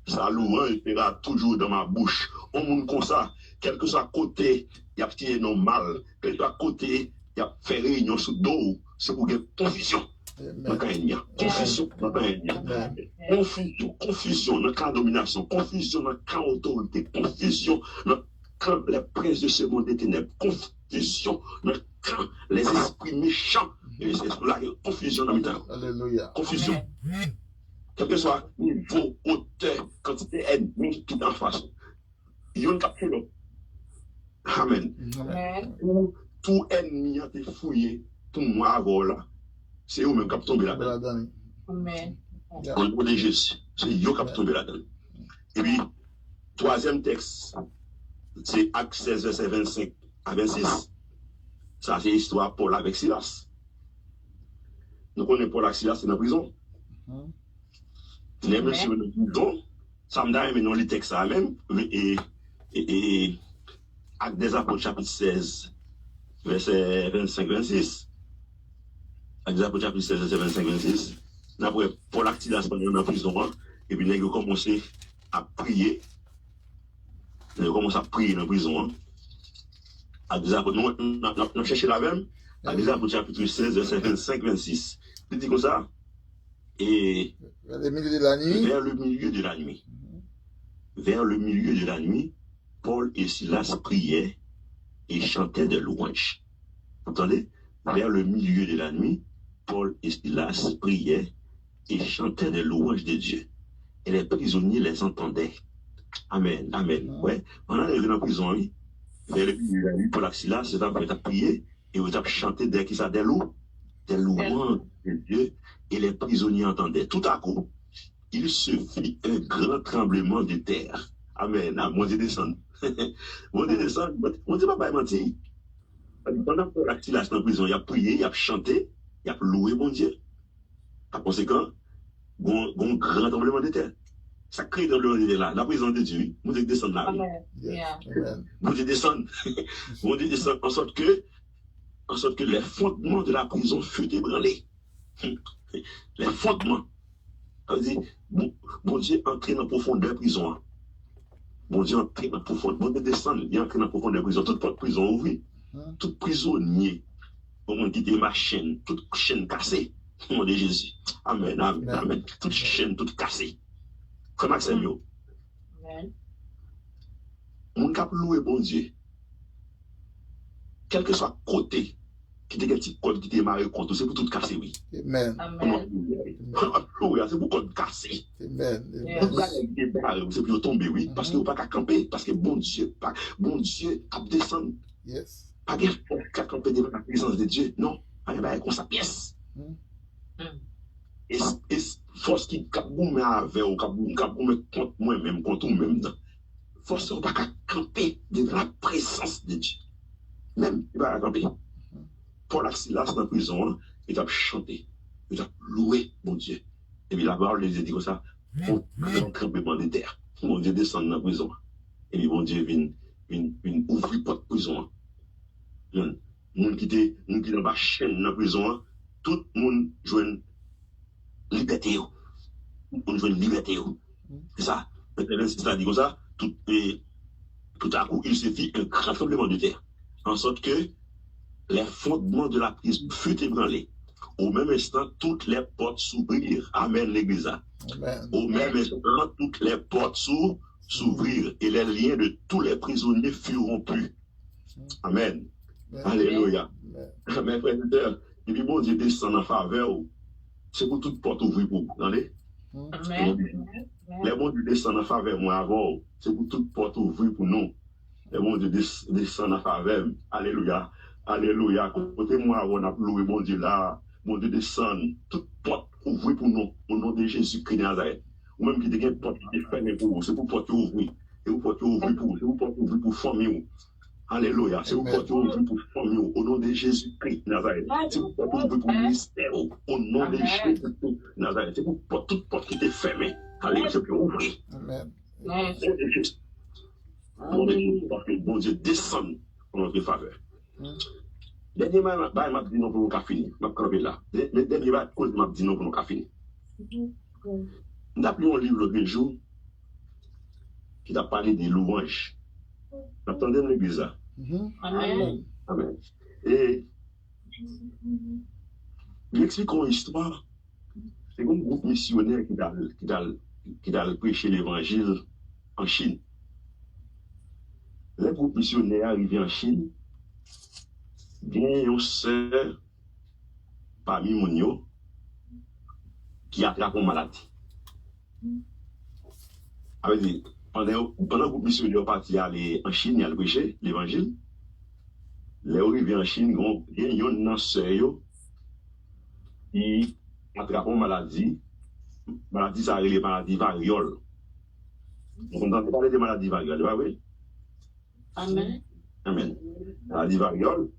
Sa louange sera toujours dans ma bouche. On monde comme ça, quel que soit côté, il y a petit non mal, quel que soit côté, il y a fait réunion sous dos, c'est pour qu'il y ait confusion. Confusion dans confusion dans la domination, confusion dans la autorité, confusion dans les princes de ce monde des ténèbres, confusion dans les esprits méchants. Et c'est pour la confusion dans le temps. Alléluia. Confusion. Quel que soit niveau, hauteur, quantité ennemi qui est en face. Il y a une capture. Amen. Tout ennemi a été fouillé pour moi avant là. C'est eux même qui ont tombé là-dedans. Amen. Au niveau de Jésus, c'est eux qui ont tombé là-dedans. Et puis, troisième texte, c'est Actes 16, verset 25 à 26. Ça, c'est l'histoire Paul avec Silas. Nous connaissons Paul avec Silas, c'est dans la prison. Les messieurs de prison, ça me donne maintenant les textes à même, et Actes des Apôtres, chapitre 16, verset 25-26. Actes des Apôtres, chapitre 16, verset 25-26. Après, Paul avec Silas pendant la prison, et puis nous avons commencé à prier. Nous commençons à prier dans la prison. À des apôtres, nous cherchons la même. À des apôtres, chapitre 16, verset 25-26. Il dit comme ça. Et vers le milieu de la nuit. vers le milieu de la nuit. Vers le milieu de la nuit, Paul et Silas priaient et chantaient des louanges. Vous entendez? Vers le milieu de la nuit, Paul et Silas priaient et chantaient des louanges de Dieu. Et les prisonniers les entendaient. Amen, amen. Ouais, on est dans la prison, oui. Vers le milieu de la nuit, Paul et Silas, c'est à prier et vous avez chanté des louanges de Dieu. Et les prisonniers entendaient. Tout à coup, il se fit un grand tremblement de terre. Amen. Mon Dieu descend. Mon Dieu descend. Mon Dieu pas mentir. Pendant que Paul Silas dans la prison, il a prié, il a chanté, il a loué mon Dieu. Par conséquent, il y a un grand tremblement de terre. Ça crée un tremblement de terre là. La prison de Dieu, mon Dieu descend là. Mon Dieu descend. Mon Dieu descend en sorte que les fondements de la prison furent ébranlés. Les fondements. On dit, bon Dieu entré dans la profondeur de la prison. Bon Dieu entré dans la profondeur. Bon Dieu descend, il entré dans la profondeur de la prison. Toute porte prison ouverte. Tout prisonnier. On dit ma chaîne, toute chaîne cassée. Au nom de Jésus. Amen, amen, amen. Toute chaîne, toute cassée. Comme Maxime yo. Amen. Mon cap loué bon Dieu. Quel que soit côté, qui était un petit code qui était marré contre, c'est pour tout casser, oui. Amen. Amen. C'est pour code casser. Amen. C'est pour tomber, oui. Parce que vous pas qu'à camper. Parce que bon Dieu a descendu. Yes. Pas qu'à camper devant la présence de Dieu. Non. Il y a comme sa pièce. Et force qui kaboum avec ou kaboum contre moi-même, contre nous-mêmes. Force pas qu'à camper devant la présence de Dieu. Même, il va camper. Paul et Silas dans la prison, il a chanté, il a loué mon Dieu. Et puis la parole les dit comme ça, un grand tremblement de terre. Mon Dieu descend dans la prison. Et puis mon Dieu vient ouvrir porte de prison. Moun qui était dans la chaîne dans la prison, tout le monde joue liberté. On joue liberté. C'est ça. Maintenant, c'est ça, dit comme ça, tout à coup, il se fit un grand tremblement de terre. En sorte que les fondements de la prison furent ébranlés. Au même instant, toutes les portes s'ouvrirent. Amen, l'église. Amen. Au même instant, toutes les portes s'ouvrirent et les liens de tous les prisonniers furent rompus. Amen. Alléluia. Amen, frères et sœurs. Et puis, bon Dieu descend en faveur. C'est pour toute porte ouvrir pour vous. Attendez? Amen. Les bons Dieu descendent en faveur, moi, avant. C'est pour toute porte ouvrir pour nous. Les bons Dieu descendent en faveur. Alléluia. Alléluia. Côté-moi, on a loué mon Dieu là. Mon Dieu descend. Toute porte ouvrir pour nous. Au nom de Jésus-Christ de Nazareth. Ou même qui a une porte qui est fermée pour vous. C'est pour porte ouvrir. C'est pour porte ouvrir pour vous. C'est pour porte ouvrir pour famille. Alléluia. C'est pour porte ouvrir pour famille. Au nom de Jésus-Christ de Nazareth. C'est pour porte ouvrir pour ministère. Au nom de Jésus-Christ de Nazareth. C'est pour toute porte qui était fermée. Alléluia. C'est pour ouvrir. Amen. Bon Dieu descend en notre faveur. Dernier bail m'a dit non pour nous finir. M'a camper là. Dernier bail cause m'a dit non pour nous finir. Nous avons un livre l'autre jour qui t'a parlé des louanges. Vous entendez l'église là? Amen. Amen. Et il explique une histoire. C'est un groupe missionnaire qui a prêché l'évangile en Chine. Le groupe missionnaire arrivé en Chine, il y a une sœur parmi Mounio qui attrape une maladie. Pendant que le groupe missionnaire est parti aller en Chine, il a prêché l'évangile. Les arrivés en Chine, il y a une sœur qui attrape une maladie. Maladie, ça arrive, maladie variole. On entend parler de maladie variole, pas oui? Amen. Amen. Maladie variole.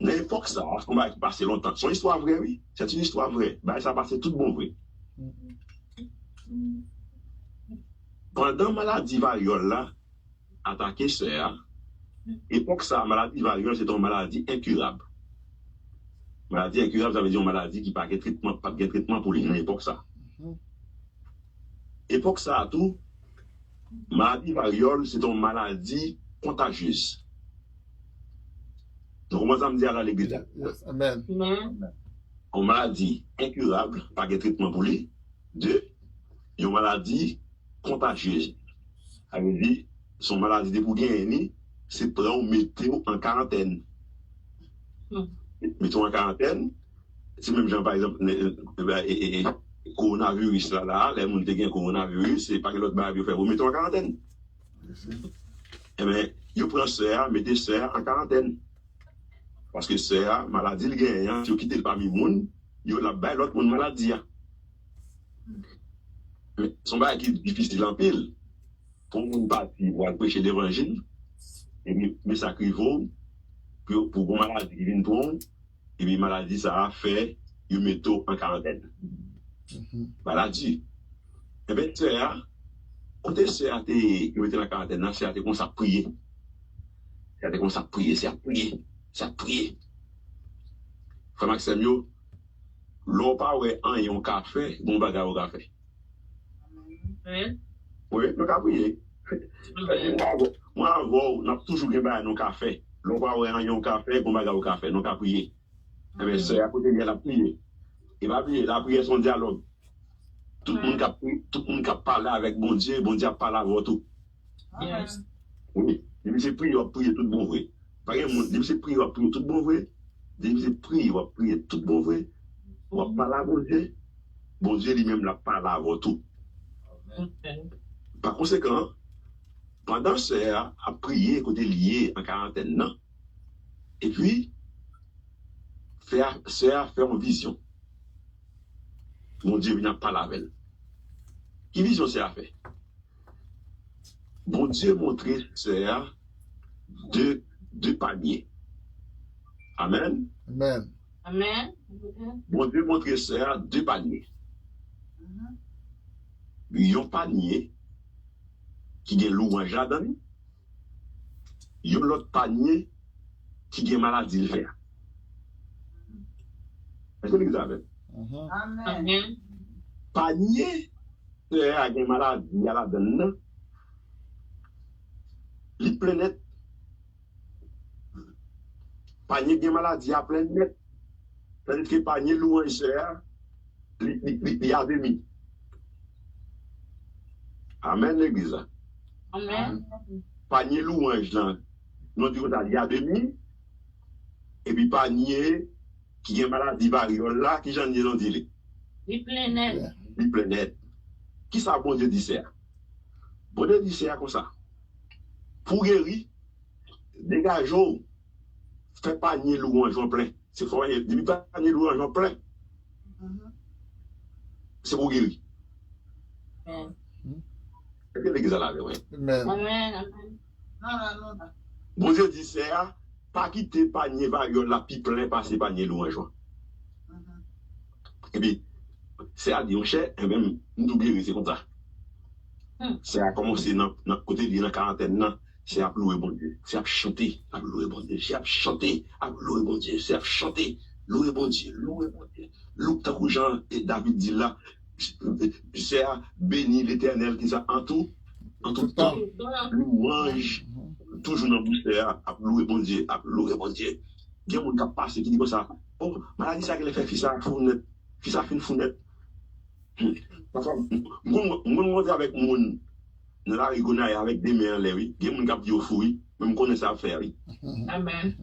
N'importe ça, on va passer longtemps. C'est une histoire vraie, oui. C'est une histoire vraie. Ben, ça a passé tout bon vrai. Pendant maladie variole là, attaqué sœur, époque ça, maladie variole, c'est une maladie incurable. Maladie incurable, ça veut dire une maladie qui n'a pas de traitement pour l'époque ça. époque ça a tout, maladie variole, c'est une maladie contagieuse. Donc, comment ça me dit à l'église? Yes, amen. Amen. Une maladie incurable, pas de traitement pour lui. 2, une maladie contagieuse. Ça veut dire, son maladie de pour gagner, c'est prendre mettez en quarantaine. Mettons en quarantaine, c'est même genre par exemple, coronavirus là, les gens qui ont coronavirus, c'est pas que l'autre barbe fait, vous mettez en quarantaine. Eh bien, vous prenez ça, mettez ça en quarantaine. Parce que ça, maladie, le gagnant, si vous quittez parmi le monde, vous la baille l'autre monde maladie. Mais son bail qui est difficile en pile, pour vous partir, pour aller prêcher l'évangile, et puis, mais ça crive pour une maladie qui vient pour et puis maladie, ça a fait, vous mettez en quarantaine. Maladie. Eh bien, ça, quand c'est à te mettre en quarantaine, c'est à te comme ça prier. C'est à te comme ça prier, c'est à prier. Ça prier. Frère Maxime, l'on pas ouais un yon café, bon bagarre au café. Oui, nous avons prié. Moi, avant, on a toujours gagné nos café. L'on pas ouais un yon café, bon bagarre au café, nous avons prié. Mais c'est à côté de la prière. Il va prier, la prière son dialogue. Tout le monde a parlé avec bon Dieu a parlé avec tout. Oui, il s'est prié, on prier tout bon vrai. Par exemple, il s'est prié, on prier tout bon vrai. Il s'est prié, on prier tout bon vrai. On parle à bon Dieu. Bon Dieu lui-même la parle avec tout. Par conséquent, pendant ce à prier, côté lié en quarantaine, non. Et puis, faire une vision. Mon Dieu vient parler avec elle. Quelle vision c'est à faire? Bon Dieu montrer c'est deux paniers. Amen. Amen. Amen. Bon Dieu montrer c'est deux paniers. Il y a un panier qui a louange là-dedans. Il y a l'autre panier qui a maladie le faire. Est-ce que vous avez? Amen. Panier c'est a une maladie là-dedans. Il plein net. Panier qui a maladie à plein net. C'est-à-dire que panier louange c'est il y a demi. Amen l'église. Amen. Panier louange là, nous disons il y a demi. Et puis panier qui a maladie variole là, qui j'en ai non dit. Il plein net. Il plein net. Qui ça bon Dieu dit ça? Bon Dieu dit ça comme ça. Pour guérir, dégageons, fais panier louange en plein. C'est fort, il panier louange en plein. C'est pour guérir. Amen. C'est que l'église là, oui. Amen. Amen. Non. Bon Dieu dit ça, pas quitter panier variole là, puis plein passer panier louange. Et puis, c'est à dire, cher, et même, nous guérir, c'est comme ça. C'est à commencer dans côté de la quarantaine, c'est à louer bon Dieu, c'est à chanter, à louer bon Dieu, c'est à chanter, à louer bon Dieu, c'est à chanter, louer bon Dieu, louer bon Dieu. Loup tant Jean et David dit là, c'est à bénir l'Éternel qui ça en tout temps, louange, toujours dans le bouche, c'est à louer bon Dieu, à louer bon Dieu. Il y a des gens qui passent qui disent comme ça, oh, maladie ça qu'elle fait, fils à fournette, fils à fin fournette. Parce que, moi, avec mon, dans la rigonaille, avec des mains, oui, il y a des gens qui ont fouillé, même connaissent ça à faire, oui. Amen.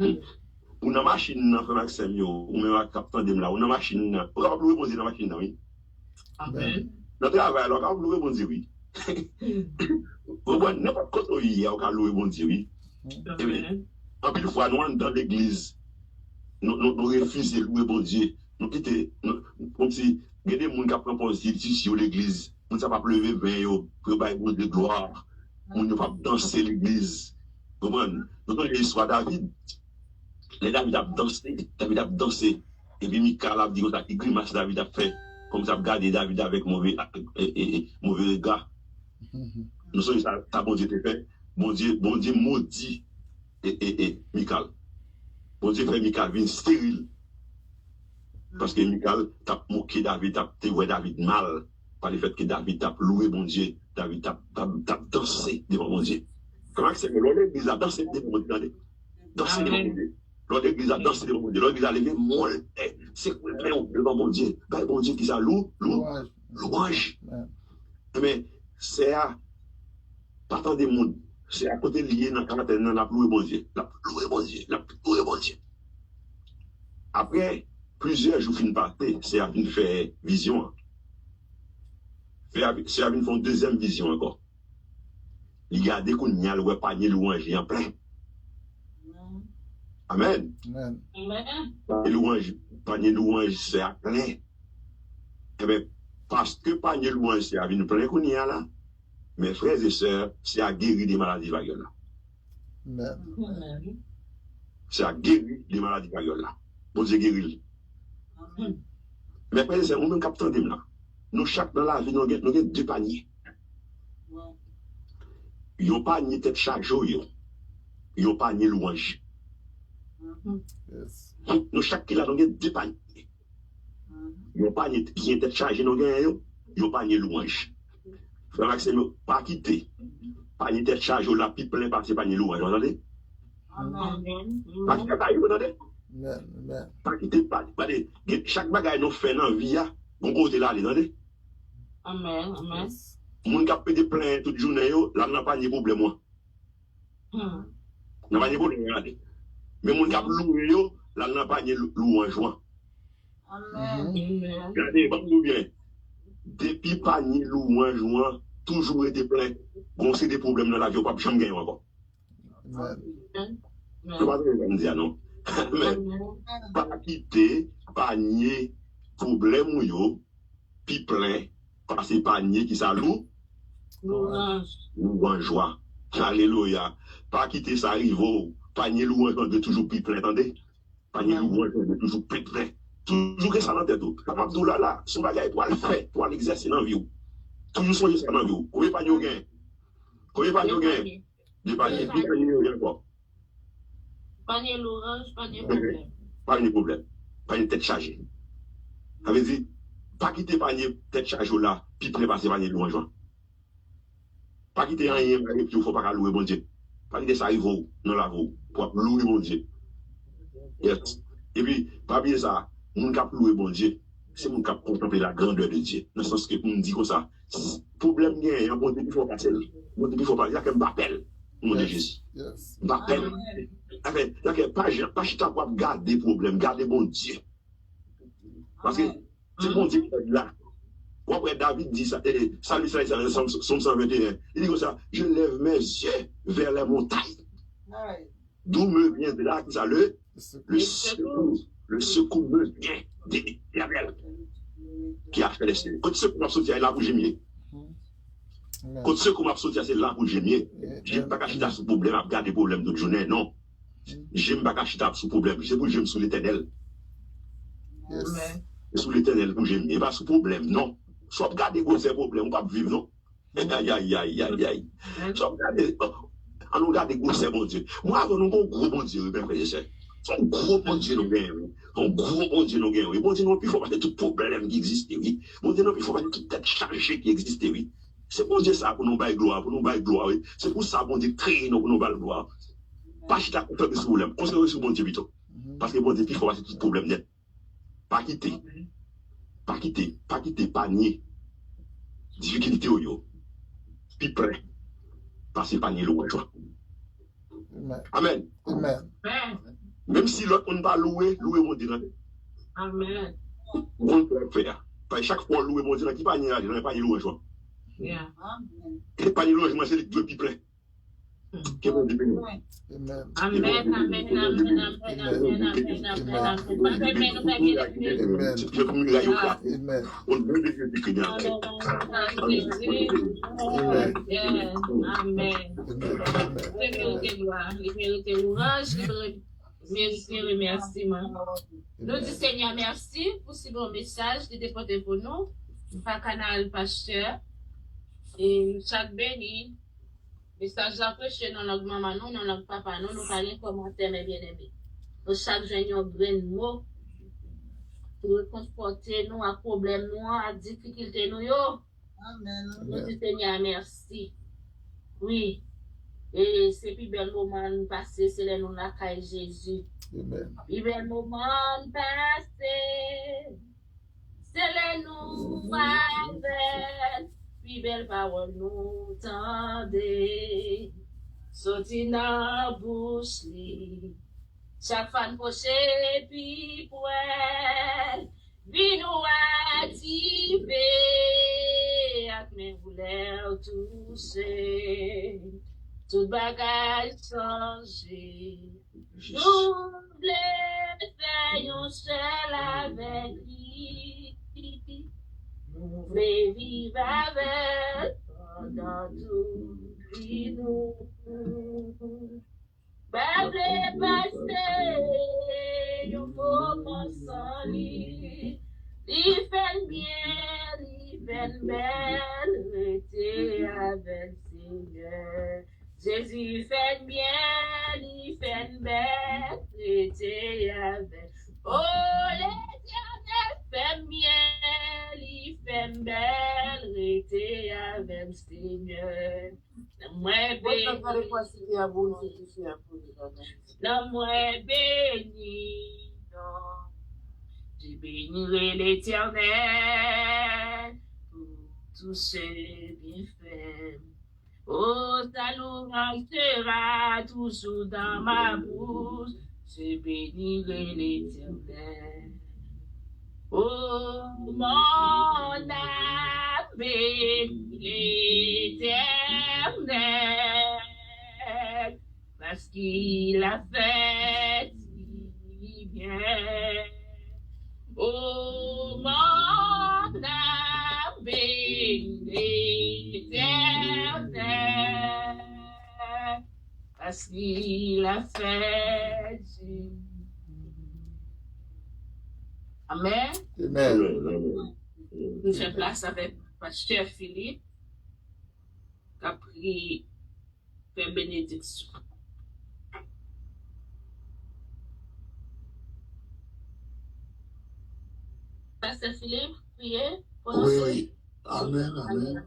Ou dans la machine, on fait Maxime, ou même avec Captain Demla, ou dans la machine, on va louer bon Dieu dans la machine, oui. Amen. Dans le travail, on va louer bon Dieu, oui. N'importe quoi, on va louer bon Dieu, oui. Amen. En plus de fois, nous, dans l'église, nous refusons de louer bon Dieu. Nous quittons, comme si, il y a des gens qui prennent positif sur l'église. On ne sait pas pleurer vers pour bailler de gloire. On ne va pas danser l'église. Vous comprenez? Nous avons l'histoire de David. Les David a dansé. Et puis Michal a dit que grimace David a fait. Comme ça, regarder David avec mauvais regard. Nous sommes ça, bon Dieu te fait. Bon Dieu maudit Michal. Bon Dieu fait Michal venir stérile. Parce que Michal t'a moqué David, t'a fait David mal. par le fait que David a loué mon Dieu, David a dansé devant mon Dieu. Comment c'est que l'église a dansé devant mon Dieu? Dansé devant mon Dieu. L'église a dansé devant mon Dieu. L'église a levé mon c'est quoi devant mon Dieu? Ben, mon Dieu qui ça louange. Mais c'est à pas tant des mondes. C'est à côté lié dans la loué mon Dieu. La loué mon Dieu. La loué mon Dieu. Après, plusieurs jours fin parté, c'est à venir faire vision. C'est à venir faire une deuxième vision encore. Il y a des coups de ouais panier louange en plein. Amen. Panier louange, c'est à plein. Eh bien, parce que panier louange, c'est à venir plein coups de là. Mes frères et sœurs, c'est à guérir des maladies variolles là. C'est à guérir des maladies variolles là. Bon Dieu guérit. Mais frères et sœurs, on même captant de là. Nous, chaque dans la vie, nous avons deux paniers. Ils n'ont pas ni tête chargée, ils n'ont pas ni louange. Nous, chaque qui là, nous avons deux paniers. Ils n'ont pas ni tête chargée, ils n'ont pas ni louange. Frère Maxime, pas quitter. Pas ni tête chargée, là, puis plein parce que pas ni louange. Vous entendez? Pas quitter, vous entendez? Pas quitter, pas. Chaque bagaille nous fait dans la vie, bon côté là, vous entendez? Amen. Moun kap pe de plein toute journée, là, n'a pas de problème. N'a pas de problème, regardez. Mais moun kap loué, là, n'a pas de louange. Regardez, bon, bien. Depuis pas de louange, toujours été plein. Bon, c'est des problèmes dans la vie, pas de chambre encore. Je ne pas dire non. Mais, pas quitter, pas nier, problème, puis plein. Parce que panier qui ça loue, louange joie. Alléluia. Pas quitter ça arrive, panier louange de toujours plus plein, attendez. Panier louange de toujours plus plein. Toujours que ça dans tête. Capable de là, son bagage pour le faire, pour l'exercer dans la vie. Toujours soigner ça dans la vie. Combien panier au gain? Combien panier au gain? Des paniers, plus panier au gain quoi? Panier louange, panier problème. Panier problème. Panier tête chargée. Avez dit, pas quitter panier tête chargée là, puis passer panier louange. Pas quitter rien, puis il faut pas louer bon Dieu. Pas quitter ça arrive dans la vie pour louer bon Dieu. Yes. Et puis, pas oublier ça, mon cap louer bon Dieu, c'est mon cap contempler la grandeur de Dieu. Dans le sens que pour me dire comme ça, problème il y a un bon Dieu qu'il faut passer. Bon Dieu qu'il faut passer, il y a qu'un m'appelle, mon Dieu Jésus. M'appelle. Il y a pas chita pour garder problème, garder bon Dieu. Parce que c'est bon Dieu qui est là. Après David dit ça, Salut Saïd, Somme 121, il dit comme ça, je lève mes yeux vers les montagnes. D'où me vient de là, ça, le secours me vient d'Éternel qui a fait les cieux. Quand ce qu'on m'a sorti, c'est là pour gémir. Quand ce qu'on m'a sorti, c'est là pour gémir. Je n'aime pas cacher ce problème, à regarder le problème de journée, non. Je n'aime pas cacher ce problème, c'est pour que j'aime sous l'Éternel. Sous l'Éternel pour j'aime, et pas sous problème, non. Soit regarder ces problèmes, on ne peut pas vivre, non. Aïe. Soit regarder, on regarde des gros, c'est bon Dieu. Moi, avant, nous avons un gros bon Dieu, bien frère. Un gros bon Dieu, nous gagnons. Un gros bon Dieu, nous gagnons. Bon Dieu, non, il faut pas de tout problème qui existe, oui. Bon Dieu, non, il faut pas de toute tête chargée qui existe, oui. C'est bon Dieu ça pour nous bailler gloire, oui. C'est pour ça, bon Dieu, créer nous pour nous bailler gloire. Pas chita pour faire des problèmes. Considérez sur bon Dieu, plutôt. Parce que bon Dieu, il faut pas de tout problème net. Pas quitter, pas nier. Difficulté au yo. Puis prêt. Parce que pas nier louer joie. Amen. Même si l'autre on ne va louer mon Dieu. Amen. On peut faire. Parce que chaque fois louer mon Dieu, qui pas nier là, pas nier louer joie. Et pas nier louer joie, c'est le plus près. Que bon Dieu bénisse. Amen. Nous disons Seigneur merci pour ce bon message de déporter pour nous par canal pasteur et chaque béni. Message après non notre maman non notre papa non nous parler commentaire mes bien-aimés. Nous chaque jour nous grain mot pour confronter nous à problème nous à difficulté nous yo Amen. Nous disons, Seigneur, merci. Oui. Et c'est plus bel moment passé, c'est le nom de Jésus. Amen. Plus bel moment passé, c'est le nom avec. Plus belle parole nous tendez. Sorti dans bouche li. Chaque fan poché puis poêle. Vi nous activer. Ak mes vouleurs toucher. Tout bagage changé. Double faisons seul avec lui. Nous voulons vivre avec pendant tout nous. Bable passé, un moment sans lui. Il fait bien, il fait belle, rester avec Seigneur. Jésus fait bien, il fait belle, rester avec. Oh, l'Éternel fait bien, il fait belle, rester avec Seigneur. Moi béni, non moi béni, non. Je bénirai l'Éternel pour tous ses bienfaits. Oh, ta louange sera toujours dans ma bouche. Je bénirai l'Éternel. Oh, mon âme bénit l'Éternel, parce qu'il a fait si bien. Oh, mon âme bénit l'Éternel, parce qu'il a fait si bien. Amen. Amen. Nous faisons place avec Pasteur Philippe, qui a pris faire bénédiction. Pasteur Philippe, priez. Oui. Amen, amen.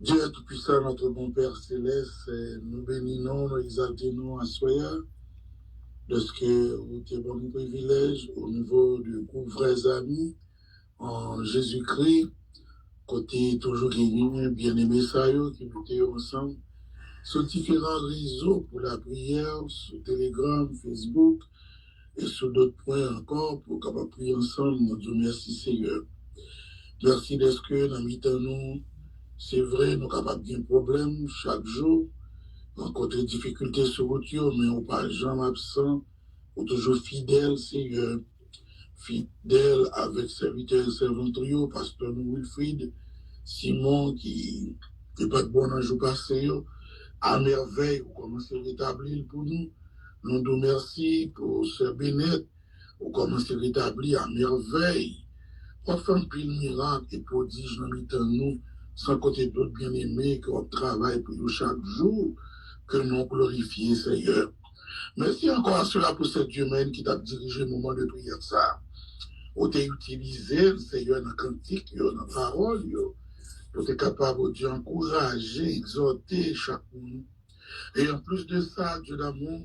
Dieu Tout-Puissant, notre bon Père Céleste, nous bénissons, nous exaltons à soya de ce que vous avez bon privilège au niveau du groupe Vrais Amis en Jésus-Christ, côté toujours bien-aimé ça, qui étaient ensemble sur différents réseaux pour la prière, sur Telegram, Facebook et sur d'autres points encore pour capable prier ensemble. Nous disons merci Seigneur. Merci d'être que dans mi-temps nous, c'est vrai, nous sommes capables de problème chaque jour, rencontrer des difficultés sur route, mais on pas jamais absent, on toujours fidèle Seigneur, fidèle avec serviteur et servant, pasteur Wilfried, Simon qui n'est pas de bon un jour passé, à merveille, vous commencez à rétablir pour nous. Nous nous merci pour Sœur Bennett, vous commencez à rétablir à merveille. On fait un pile miracle et prodige dans nous, sans côté d'autres bien-aimés qui travaillent pour nous chaque jour, que nous glorifions, Seigneur. Merci encore à cela pour cette Dieu même qui t'a dirigé le moment de prière ça. On t'a utilisé, Seigneur, dans le cantique, dans la parole, pour être capable de encourager, exhorter chacun. Et en plus de ça, Dieu d'amour,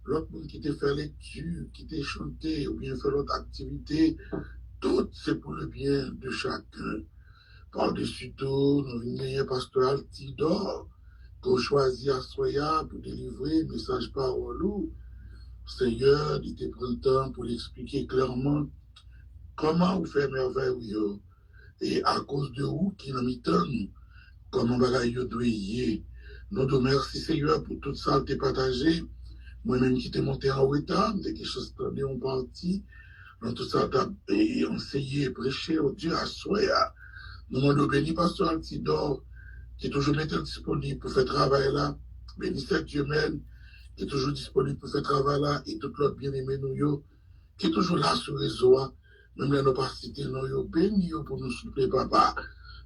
l'autre monde qui t'a fait lecture, qui t'a chanté, ou bien fait l'autre activité, tout c'est pour le bien de chacun. Par-dessus tout, nous venons pasteur Altidor, qu'on choisit à Soya pour délivrer message parole. Seigneur, il te prend le temps pour l'expliquer clairement comment vous faites merveille, et à cause de vous qui nous temps, comment vous doit y. Nous te remercions, Seigneur, pour tout ça que tu as partagé. Moi-même qui t'ai monté en retard, de quelque chose que en partie, dans tout ça, tu as enseigné et prêché au Dieu à Soya. Nous demandons béni, pasteur Altidor, qui est toujours disponible pour faire travail là. Béni cette Dieu même, qui est toujours disponible pour faire travail là, et tout l'autre bien-aimé nous, qui est toujours là sur les réseau, même là, nous pas citer nous, béni pour nous souffler, papa.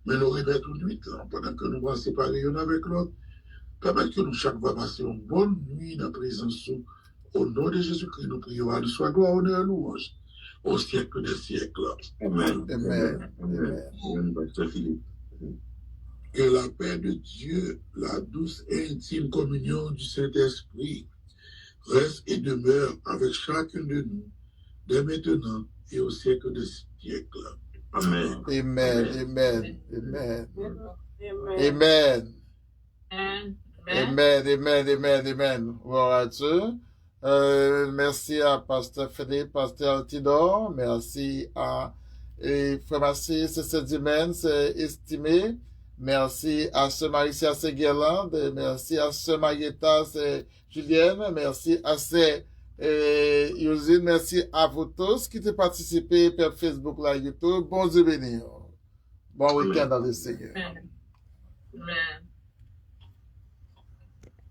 Mais nous réveillons tout de suite, pendant que nous allons séparer l'un avec l'autre. Permettre que nous chaque fois passer une bonne nuit dans la présence. Au nom de Jésus-Christ, nous prions à lui soit gloire, honneur, louange. au siècle des siècles. Amen. Amen. Amen. Amen, Pasteur Philippe. Que la paix de Dieu, la douce et intime communion du Saint-Esprit reste et demeure avec chacun de nous, dès maintenant et au siècle des siècles. Amen. Amen. Amen. Amen. Amen. Amen. Amen. Amen. Amen. Amen. Gloire à Dieu. Merci à Pasteur Philippe, Pasteur Altidor. Merci à Frère Massi, c'est Dimen, c'est estimé. Merci à Sœur Maricia, c'est Guirlande. Merci à Sœur Marietta, c'est Julienne. Merci à Sœur Yosine. Merci à vous tous qui ont participé par Facebook, là, YouTube. Bon Dieu béni. Bon week-end dans le Seigneur. Amen. Amen.